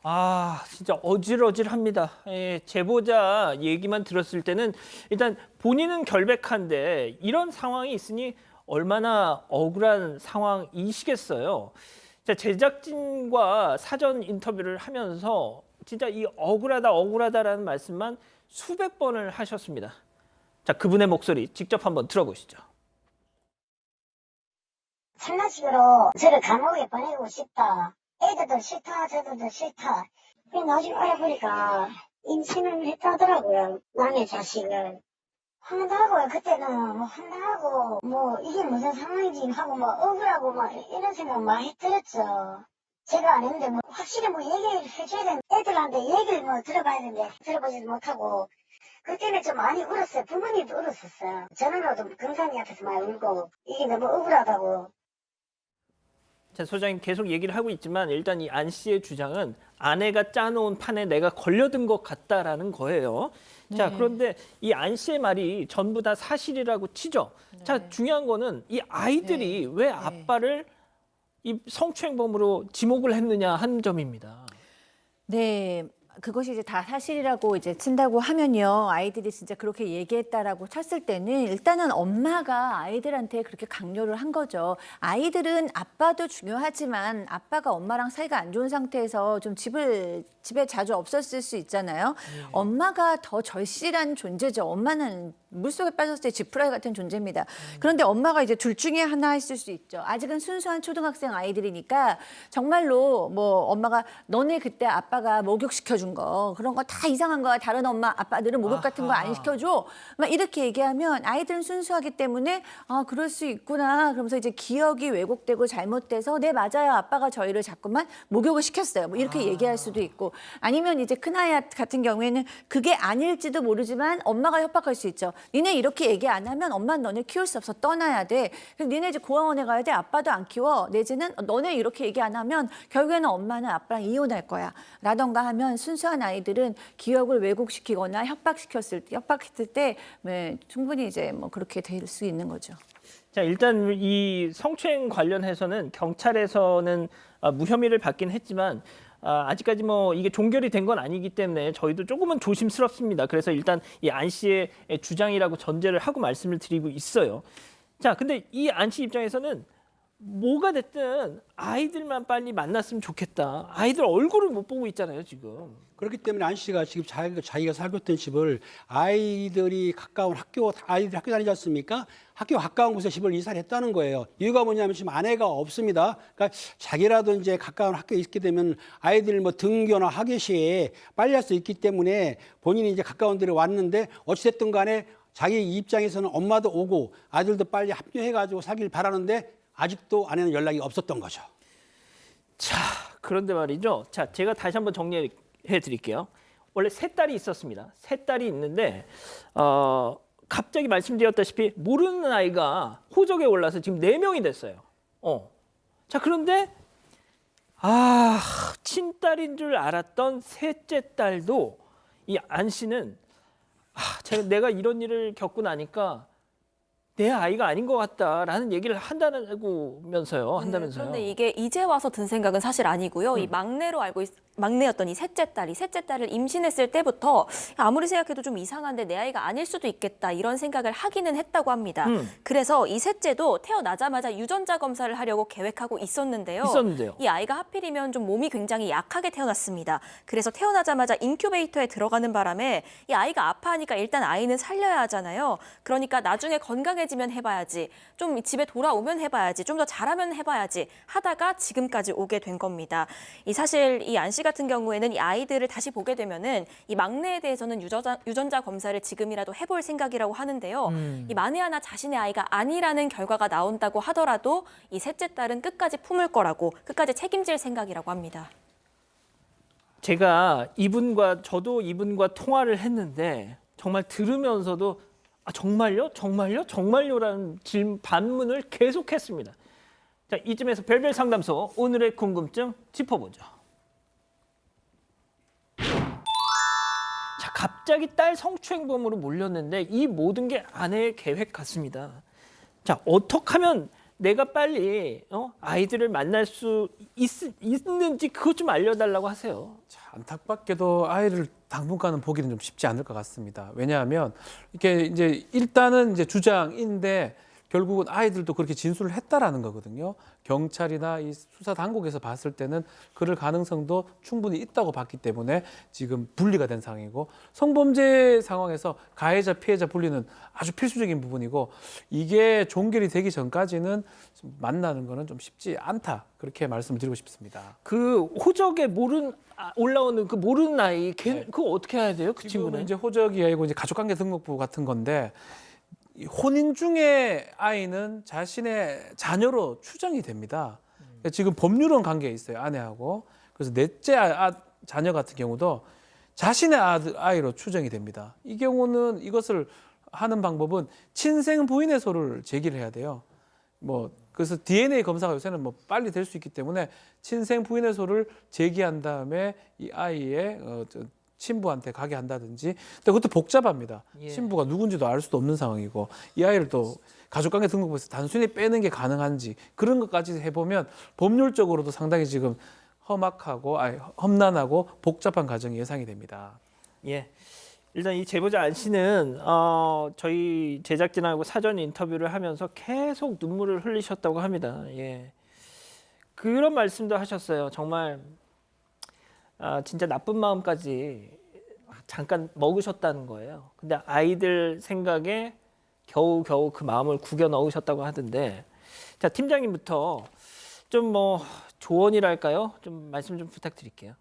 아 진짜 어질어질합니다. 예, 제보자 얘기만 들었을 때는 일단 본인은 결백한데 이런 상황이 있으니 얼마나 억울한 상황이시겠어요. 자, 제작진과 사전 인터뷰를 하면서 진짜 이 억울하다라는 말씀만 수백 번을 하셨습니다. 자, 그분의 목소리 직접 한번 들어보시죠.
한마디로 저를 감옥에 보내고 싶다. 애들도 싫다, 저들도 싫다. 나중에 알아보니까 임신을 했다더라고요. 남의 자식을. 황당하고요. 그때는 황당하고 이게 무슨 상황인지 하고 억울하고 이런 생각 많이 들었죠. 제가 안 했는데 확실히 얘기를 해줘야 되는데 애들한테 얘기를 들어봐야 되는데 들어보지도 못하고 그때는 좀 많이 울었어요. 부모님도 울었었어요. 저는로도 금산이 앞에서 많이 울고 이게 너무 억울하다고.
자, 소장님 계속 얘기를 하고 있지만 일단 이 안 씨의 주장은 아내가 짜놓은 판에 내가 걸려든 것 같다라는 거예요. 자, 그런데 이 안 씨의 말이 전부 다 사실이라고 치죠. 자, 중요한 거는 이 아이들이 왜 아빠를 이 성추행범으로 지목을 했느냐 하는 점입니다.
네. 그것이 이제 다 사실이라고 이제 친다고 하면요. 아이들이 진짜 그렇게 얘기했다라고 쳤을 때는 일단은 엄마가 아이들한테 그렇게 강요를 한 거죠. 아이들은 아빠도 중요하지만 아빠가 엄마랑 사이가 안 좋은 상태에서 좀 집에 자주 없었을 수 있잖아요. 엄마가 더 절실한 존재죠. 엄마는 물속에 빠졌을 때 지푸라기 같은 존재입니다. 그런데 엄마가 이제 둘 중에 하나 있을 수 있죠. 아직은 순수한 초등학생 아이들이니까 정말로 뭐 엄마가 너네 그때 아빠가 목욕시켜 준 거 그런 거 다 이상한 거야. 다른 엄마 아빠들은 목욕 같은 거 안 시켜줘. 막 이렇게 얘기하면 아이들은 순수하기 때문에 아 그럴 수 있구나. 그러면서 이제 기억이 왜곡되고 잘못돼서 네 맞아요. 아빠가 저희를 자꾸만 목욕을 시켰어요. 뭐 이렇게 얘기할 수도 있고 아니면 이제 큰아이 같은 경우에는 그게 아닐지도 모르지만 엄마가 협박할 수 있죠. 니네 이렇게 얘기 안 하면 엄마는 너네 키울 수 없어 떠나야 돼. 그럼 니네 이제 고아원에 가야 돼. 아빠도 안 키워. 내지는 너네 이렇게 얘기 안 하면 결국에는 엄마는 아빠랑 이혼할 거야. 라던가 하면 순수한 아이들은 기억을 왜곡시키거나 협박했을 때 네, 충분히 이제 뭐 그렇게 될 수 있는 거죠.
자, 일단 이 성추행 관련해서는 경찰에서는 무혐의를 받긴 했지만 아직까지 뭐 이게 종결이 된 건 아니기 때문에 저희도 조금은 조심스럽습니다. 그래서 일단 이 안 씨의 주장이라고 전제를 하고 말씀을 드리고 있어요. 자, 근데 이 안 씨 입장에서는 뭐가 됐든 아이들만 빨리 만났으면 좋겠다. 아이들 얼굴을 못 보고 있잖아요, 지금.
그렇기 때문에 안 씨가 지금 자기가 살고 있던 집을 아이들이 가까운 아이들이 학교 다니지 않습니까? 학교 가까운 곳에 집을 이사를 했다는 거예요. 이유가 뭐냐면 지금 아내가 없습니다. 그러니까 자기라도 이제 가까운 학교에 있게 되면 아이들 뭐 등교나 학예 시에 빨리 할 수 있기 때문에 본인이 이제 가까운 데로 왔는데 어찌됐든 간에 자기 입장에서는 엄마도 오고 아들도 빨리 합류해가지고 살길 바라는데 아직도 아내는 연락이 없었던 거죠.
자, 그런데 말이죠. 자, 제가 다시 한번 정리해 드릴게요. 원래 세 딸이 있었습니다. 세 딸이 있는데 갑자기 말씀드렸다시피 모르는 아이가 호적에 올라서 지금 4명이 됐어요. 자, 그런데 친딸인 줄 알았던 셋째 딸도 이 안 씨는 내가 이런 일을 겪고 나니까 내 아이가 아닌 것 같다라는 얘기를 한다면서요.
그런데 이게 이제 와서 든 생각은 사실 아니고요. 이 막내였던 이 셋째 딸을 임신했을 때부터 아무리 생각해도 좀 이상한데 내 아이가 아닐 수도 있겠다 이런 생각을 하기는 했다고 합니다. 그래서 이 셋째도 태어나자마자 유전자 검사를 하려고 계획하고 있었는데요. 이 아이가 하필이면 좀 몸이 굉장히 약하게 태어났습니다. 그래서 태어나자마자 인큐베이터에 들어가는 바람에 이 아이가 아파하니까 일단 아이는 살려야 하잖아요. 그러니까 나중에 건강해지면 해봐야지, 좀 집에 돌아오면 해봐야지, 좀 더 잘하면 해봐야지 하다가 지금까지 오게 된 겁니다. 사실 이 안 씨 같은 경우에는 이 아이들을 다시 보게 되면은 이 막내에 대해서는 유전자 검사를 지금이라도 해볼 생각이라고 하는데요. 이 만에 하나 자신의 아이가 아니라는 결과가 나온다고 하더라도 이 셋째 딸은 끝까지 품을 거라고, 끝까지 책임질 생각이라고 합니다.
제가 저도 이분과 통화를 했는데 정말 들으면서도 정말요? 정말요? 정말요라는 반문을 계속했습니다. 자, 이쯤에서 별별 상담소 오늘의 궁금증 짚어보죠. 자, 갑자기 딸 성추행범으로 몰렸는데 이 모든 게 아내의 계획 같습니다. 자, 어떻게 하면 내가 빨리 아이들을 만날 수 있는지 그것 좀 알려달라고 하세요.
자, 안타깝게도 아이를 당분간은 보기는 좀 쉽지 않을 것 같습니다. 왜냐하면 이게 이제 일단은 이제 주장인데 결국은 아이들도 그렇게 진술을 했다라는 거거든요. 경찰이나 이 수사 당국에서 봤을 때는 그럴 가능성도 충분히 있다고 봤기 때문에 지금 분리가 된 상황이고, 성범죄 상황에서 가해자 피해자 분리는 아주 필수적인 부분이고, 이게 종결이 되기 전까지는 만나는 거는 좀 쉽지 않다, 그렇게 말씀을 드리고 싶습니다.
그 호적에 올라오는 그 모르는 아이 그거 어떻게 해야 돼요? 그 친구는
이제 호적이 아니고 이제 가족관계 등록부 같은 건데, 혼인 중에 아이는 자신의 자녀로 추정이 됩니다. 지금 법률은 관계에 있어요, 아내하고. 그래서 넷째 자녀 같은 경우도 자신의 아이로 추정이 됩니다. 이 경우는 이것을 하는 방법은 친생 부인의 소를 제기를 해야 돼요. 그래서 DNA 검사가 요새는 빨리 될 수 있기 때문에 친생 부인의 소를 제기한 다음에 이 아이의 친부한테 가게 한다든지. 근데 그것도 복잡합니다. 친부가 누군지도 알 수도 없는 상황이고, 이 아이를 또 가족관계 등록부에서 단순히 빼는 게 가능한지, 그런 것까지 해보면 법률적으로도 상당히 지금 험난하고 복잡한 과정이 예상이 됩니다.
예. 일단 이 제보자 안 씨는 저희 제작진하고 사전 인터뷰를 하면서 계속 눈물을 흘리셨다고 합니다. 예. 그런 말씀도 하셨어요. 정말 진짜 나쁜 마음까지 잠깐 먹으셨다는 거예요. 근데 아이들 생각에 겨우겨우 그 마음을 구겨 넣으셨다고 하던데, 자, 팀장님부터 좀 조언이랄까요? 좀 말씀 좀 부탁드릴게요.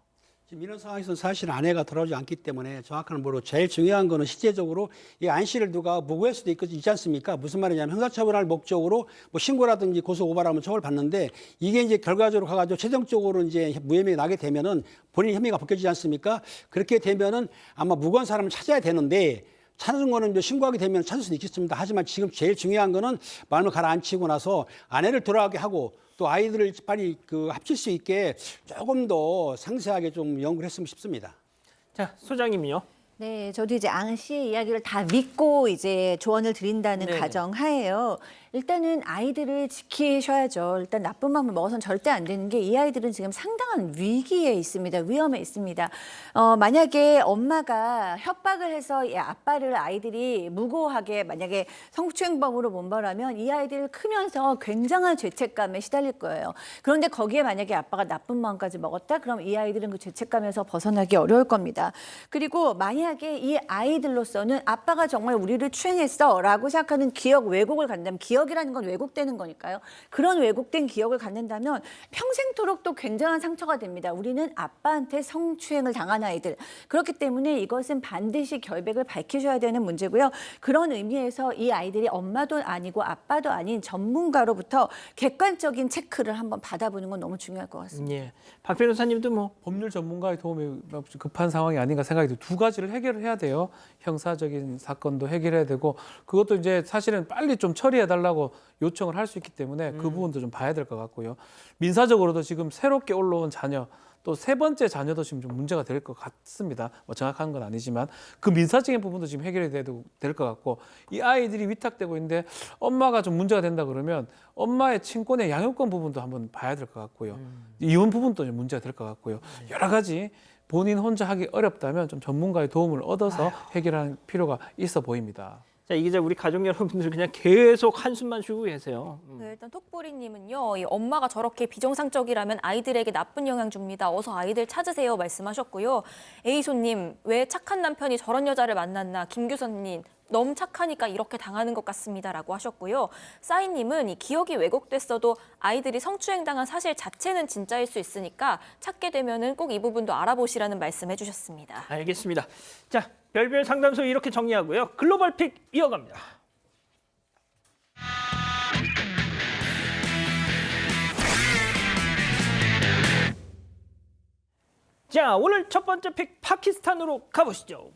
지금 이런 상황에서는 사실 아내가 돌아오지 않기 때문에 정확한 뭐로 제일 중요한 거는 실제적으로 이 안 씨를 누가 무고할 수도 있지 않습니까? 무슨 말이냐면 형사처벌할 목적으로 뭐 신고라든지 고소 고발하면 처벌받는데 이게 이제 결과적으로 가가지고 최종적으로 이제 무혐의 나게 되면은 본인 혐의가 벗겨지지 않습니까? 그렇게 되면은 아마 무고한 사람을 찾아야 되는데 찾은 거는 이제 신고하게 되면 찾을 수도 있겠습니다. 하지만 지금 제일 중요한 거는 마음을 가라앉히고 나서 아내를 돌아가게 하고 또 아이들을 빨리 합칠 수 있게 조금 더 상세하게 좀 연구를 했으면 싶습니다.
자, 소장님요.
네, 저도 이제 ang 씨의 이야기를 다 믿고 이제 조언을 드린다는
네네.
가정하에요. 일단은 아이들을 지키셔야죠. 일단 나쁜 마음을 먹어서는 절대 안 되는 게 이 아이들은 지금 상당한 위기에 있습니다. 위험에 있습니다. 만약에 엄마가 협박을 해서 이 아빠를 아이들이 무고하게 만약에 성추행범으로 몸벌하면 이 아이들 크면서 굉장한 죄책감에 시달릴 거예요. 그런데 거기에 만약에 아빠가 나쁜 마음까지 먹었다? 그럼 이 아이들은 그 죄책감에서 벗어나기 어려울 겁니다. 그리고 만약에 이 아이들로서는 아빠가 정말 우리를 추행했어 라고 생각하는 기억 왜곡을 갖는다면, 기억이라는 건 왜곡되는 거니까요. 그런 왜곡된 기억을 갖는다면 평생토록 또 굉장한 상처가 됩니다. 우리는 아빠한테 성추행을 당한 아이들. 그렇기 때문에 이것은 반드시 결백을 밝히셔야 되는 문제고요. 그런 의미에서 이 아이들이 엄마도 아니고 아빠도 아닌 전문가로부터 객관적인 체크를 한번 받아보는 건 너무 중요할 것 같습니다.
예. 박 변호사님도
법률 전문가의 도움이 급한 상황이 아닌가 생각이 들어요. 두 가지를 해결을 해야 돼요. 형사적인 사건도 해결해야 되고, 그것도 이제 사실은 빨리 좀 처리해달라고 요청을 할 수 있기 때문에 그 부분도 좀 봐야 될 것 같고요. 민사적으로도 지금 새롭게 올라온 자녀, 또 세 번째 자녀도 지금 좀 문제가 될 것 같습니다. 뭐 정확한 건 아니지만 그 민사적인 부분도 지금 해결이 될 것 같고, 이 아이들이 위탁되고 있는데 엄마가 좀 문제가 된다 그러면 엄마의 친권의 양육권 부분도 한번 봐야 될 것 같고요. 이혼 부분도 좀 문제가 될 것 같고요. 여러 가지 본인 혼자 하기 어렵다면 좀 전문가의 도움을 얻어서 해결할 필요가 있어 보입니다.
자, 이게 우리 가족 여러분들 그냥 계속 한숨만 쉬고 계세요.
네, 일단 톡보리님은요, 이 엄마가 저렇게 비정상적이라면 아이들에게 나쁜 영향 줍니다. 어서 아이들 찾으세요 말씀하셨고요. 에이소님, 왜 착한 남편이 저런 여자를 만났나? 김규선님, 너무 착하니까 이렇게 당하는 것 같습니다라고 하셨고요. 싸이님은 이 기억이 왜곡됐어도 아이들이 성추행당한 사실 자체는 진짜일 수 있으니까 찾게 되면은 꼭 이 부분도 알아보시라는 말씀해주셨습니다.
알겠습니다. 자, 별별 상담소 이렇게 정리하고요. 글로벌 픽 이어갑니다. 자, 오늘 첫 번째 픽 파키스탄으로 가보시죠.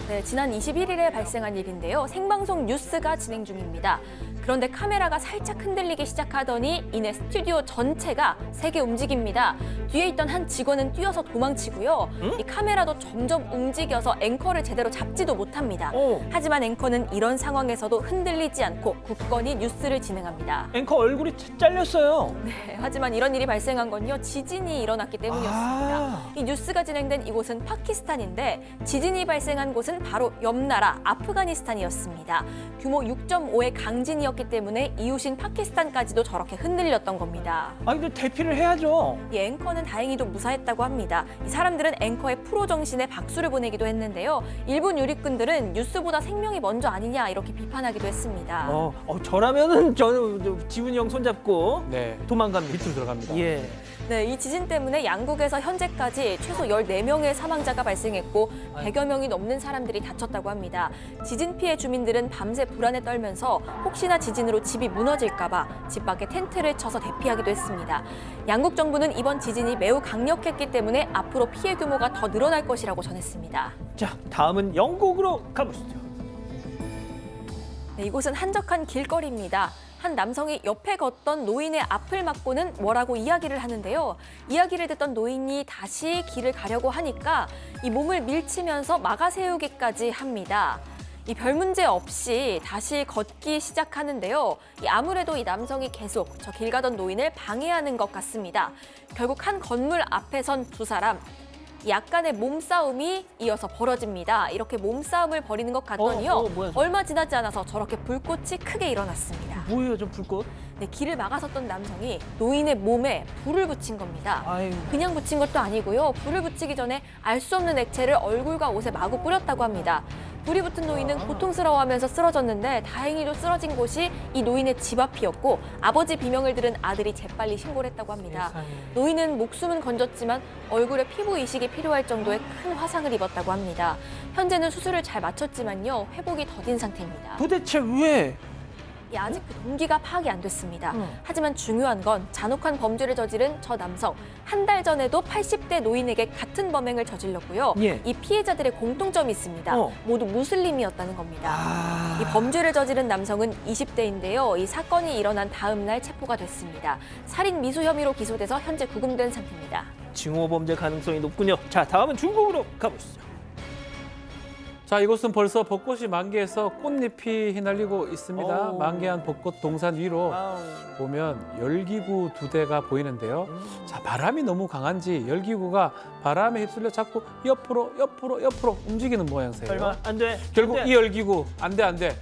네, 지난 21일에 발생한 일인데요. 생방송 뉴스가 진행 중입니다. 그런데 카메라가 살짝 흔들리기 시작하더니 이내 스튜디오 전체가 세게 움직입니다. 뒤에 있던 한 직원은 뛰어서 도망치고요. 이 카메라도 점점 움직여서 앵커를 제대로 잡지도 못합니다. 하지만 앵커는 이런 상황에서도 흔들리지 않고 굳건히 뉴스를 진행합니다.
앵커 얼굴이 잘렸어요.
네, 하지만 이런 일이 발생한 건요. 지진이 일어났기 때문이었습니다. 이 뉴스가 진행된 이곳은 파키스탄인데 지진이 발생한 곳은 바로 옆 나라 아프가니스탄이었습니다. 규모 6.5의 강진이었기 때문에 이웃인 파키스탄까지도 저렇게 흔들렸던 겁니다.
아, 근데 대피를 해야죠.
이 앵커는 다행히도 무사했다고 합니다. 이 사람들은 앵커의 프로 정신에 박수를 보내기도 했는데요. 일부 누리꾼들은 뉴스보다 생명이 먼저 아니냐 이렇게 비판하기도 했습니다.
저라면은 저는 지훈이 형 손잡고 도망갑니다.
밑으로 들어갑니다.
예.
네, 이 지진 때문에 양국에서 현재까지 최소 14명의 사망자가 발생했고 100여 명이 넘는 사람들이 다쳤다고 합니다. 지진 피해 주민들은 밤새 불안에 떨면서 혹시나 지진으로 집이 무너질까 봐 집 밖에 텐트를 쳐서 대피하기도 했습니다. 양국 정부는 이번 지진이 매우 강력했기 때문에 앞으로 피해 규모가 더 늘어날 것이라고 전했습니다.
자, 다음은 영국으로 가보시죠.
네, 이곳은 한적한 길거리입니다. 한 남성이 옆에 걷던 노인의 앞을 막고는 뭐라고 이야기를 하는데요. 이야기를 듣던 노인이 다시 길을 가려고 하니까 이 몸을 밀치면서 막아세우기까지 합니다. 이 별 문제 없이 다시 걷기 시작하는데요. 아무래도 이 남성이 계속 저 길 가던 노인을 방해하는 것 같습니다. 결국 한 건물 앞에 선 두 사람, 약간의 몸싸움이 이어서 벌어집니다. 이렇게 몸싸움을 벌이는 것 같더니요.
뭐야, 저.
얼마 지나지 않아서 저렇게 불꽃이 크게 일어났습니다.
뭐예요, 저 불꽃?
네, 길을 막아섰던 남성이 노인의 몸에 불을 붙인 겁니다.
아유.
그냥 붙인 것도 아니고요. 불을 붙이기 전에 알 수 없는 액체를 얼굴과 옷에 마구 뿌렸다고 합니다. 불이 붙은 노인은 고통스러워하면서 쓰러졌는데 다행히도 쓰러진 곳이 이 노인의 집 앞이었고 아버지 비명을 들은 아들이 재빨리 신고를 했다고 합니다.
세상에.
노인은 목숨은 건졌지만 얼굴에 피부 이식이 필요할 정도의 큰 화상을 입었다고 합니다. 현재는 수술을 잘 마쳤지만요. 회복이 더딘 상태입니다.
도대체 왜?
아직 그 동기가 파악이 안 됐습니다. 하지만 중요한 건 잔혹한 범죄를 저지른 저 남성. 한 달 전에도 80대 노인에게 같은 범행을 저질렀고요.
예.
이 피해자들의 공통점이 있습니다. 모두 무슬림이었다는 겁니다. 이 범죄를 저지른 남성은 20대인데요. 이 사건이 일어난 다음 날 체포가 됐습니다. 살인 미수 혐의로 기소돼서 현재 구금된 상태입니다.
징후 범죄 가능성이 높군요. 자, 다음은 중국으로 가보시죠.
자, 이곳은 벌써 벚꽃이 만개해서 꽃잎이 휘날리고 있습니다.
오.
만개한 벚꽃 동산 위로
와우.
보면 열기구 2대가 보이는데요. 자, 바람이 너무 강한지 열기구가 바람에 휩쓸려 자꾸 옆으로 움직이는 모양새예요.
설마 안 돼.
결국
안 돼.
이 열기구 안 돼.
안 돼.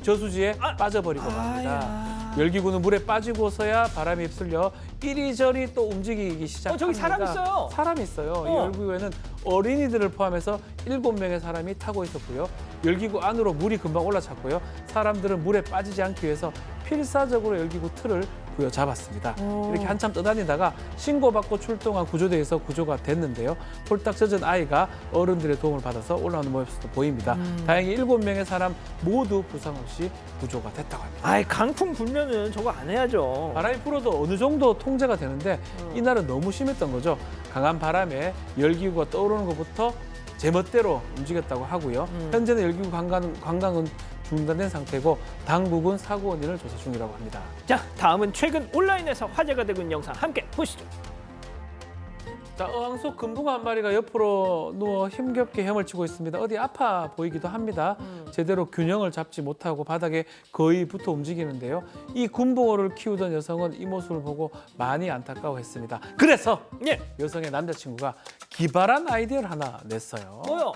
저수지에 빠져버리고 맙니다. 열기구는 물에 빠지고서야 바람에 휩쓸려 이리저리 또 움직이기 시작합니다.
저기 사람 있어요.
사람이 있어요. 이 열기구에는 어린이들을 포함해서 7명의 사람이 타고 있었고요. 열기구 안으로 물이 금방 올라찼고요. 사람들은 물에 빠지지 않기 위해서 필사적으로 열기구 틀을 부여잡았습니다. 이렇게 한참 떠다니다가 신고받고 출동한 구조대에서 구조가 됐는데요. 홀딱 젖은 아이가 어른들의 도움을 받아서 올라오는 모습도 보입니다. 다행히 7명의 사람 모두 부상 없이 구조가 됐다고 합니다.
아이, 강풍 불면은 저거 안 해야죠.
바람이 불어도 어느 정도 통제가 되는데 이날은 너무 심했던 거죠. 강한 바람에 열기구가 떠오르는 것부터 제멋대로 움직였다고 하고요. 현재는 열기구 관광은 중단된 상태고 당국은 사고 원인을 조사 중이라고 합니다.
자, 다음은 최근 온라인에서 화제가 되고 있는 영상 함께 보시죠.
자, 어항 속 금붕어 한 마리가 옆으로 누워 힘겹게 헤엄을 치고 있습니다. 어디 아파 보이기도 합니다. 제대로 균형을 잡지 못하고 바닥에 거의 붙어 움직이는데요. 이 금붕어를 키우던 여성은 이 모습을 보고 많이 안타까워했습니다. 그래서 여성의 남자친구가 기발한 아이디어를 하나 냈어요.
뭐요?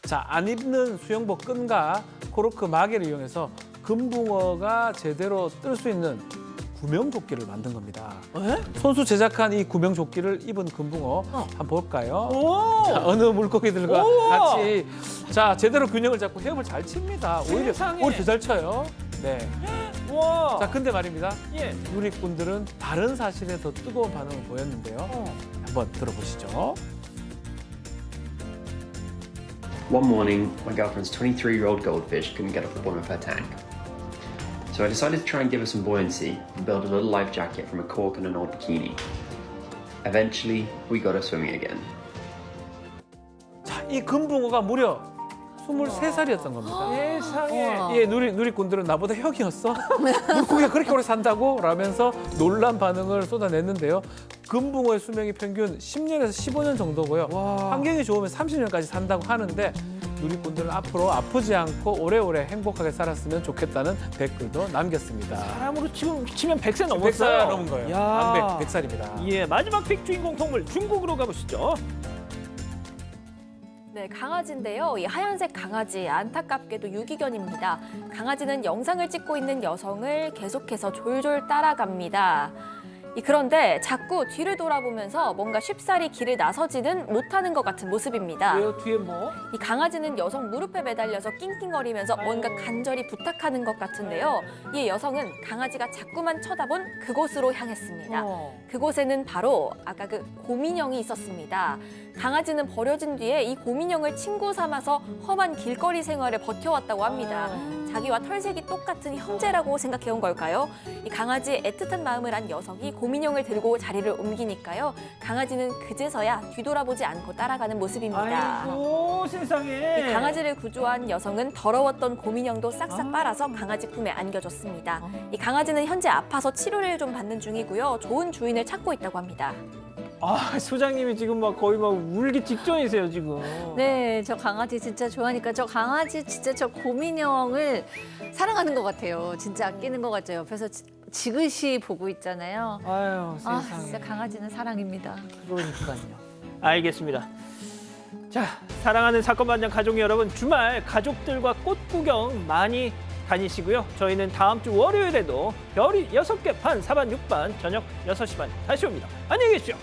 자, 안 입는 수영복 끈과 코르크 마개를 이용해서 금붕어가 제대로 뜰 수 있는 구명조끼를 만든 겁니다. 손수 제작한 이 구명조끼를 입은 금붕어 한번 볼까요? 자, 어느 물고기들과 같이 자 제대로 균형을 잡고 헤엄을 잘 칩니다. 오히려 더 잘 쳐요. 네.
와.
자, 근데 말입니다.
예.
누리꾼들은 다른 사실에 더 뜨거운 반응을 보였는데요. 한번 들어보시죠.
One morning, my girlfriend's 23-year-old goldfish couldn't get off the bottom of her tank. So I decided to try and give her some buoyancy and build a little life jacket from a cork and an old bikini. Eventually, we got her swimming again.
자, 이 금붕어가 무려 23살이었던 겁니다.
세상에.
예, 누리꾼들은 나보다 형이었어? 물고기가 그렇게 오래 산다고? 라면서 놀란 반응을 쏟아냈는데요. 금붕어의 수명이 평균 10년에서 15년 정도고요. 환경이 좋으면 30년까지 산다고 하는데 누리꾼들은 앞으로 아프지 않고 오래오래 행복하게 살았으면 좋겠다는 댓글도 남겼습니다.
사람으로 치면 100세
100살
넘었어요.
넘은 거예요.
야.
100살입니다.
예, 마지막 픽 주인공 동물 중국으로 가보시죠.
네, 강아지인데요. 이 하얀색 강아지 안타깝게도 유기견입니다. 강아지는 영상을 찍고 있는 여성을 계속해서 졸졸 따라갑니다. 그런데 자꾸 뒤를 돌아보면서 뭔가 쉽사리 길을 나서지는 못하는 것 같은 모습입니다.
왜요? 뒤에 뭐?
이 강아지는 여성 무릎에 매달려서 낑낑거리면서 뭔가 간절히 부탁하는 것 같은데요. 이 여성은 강아지가 자꾸만 쳐다본 그곳으로 향했습니다. 그곳에는 바로 아까 그 곰인형이 있었습니다. 강아지는 버려진 뒤에 이 곰인형을 친구 삼아서 험한 길거리 생활을 버텨왔다고 합니다. 자기와 털색이 똑같은 형제라고 생각해온 걸까요? 이 강아지의 애틋한 마음을 안 여성이 곰인형을 들고 자리를 옮기니까요. 강아지는 그제서야 뒤돌아보지 않고 따라가는 모습입니다.
아이고, 세상에.
이 강아지를 구조한 여성은 더러웠던 곰인형도 싹싹 빨아서 강아지 품에 안겨줬습니다. 이 강아지는 현재 아파서 치료를 좀 받는 중이고요. 좋은 주인을 찾고 있다고 합니다.
아, 소장님이 지금 막 거의 막 울기 직전이세요, 지금.
네, 저 강아지 진짜 좋아하니까 저 강아지 진짜 저 고민형을 사랑하는 것 같아요. 진짜 아끼는 것 같죠. 옆에서 지그시 보고 있잖아요.
아유,
아,
세상에.
진짜 강아지는 사랑입니다.
그러니까요. 알겠습니다. 자, 사랑하는 사건 반장 가족 여러분, 주말 가족들과 꽃 구경 많이 다니시고요. 저희는 다음 주 월요일에도 별이 6개 반, 4반, 6반, 저녁 6시 반 다시 옵니다. 안녕히 계십시오.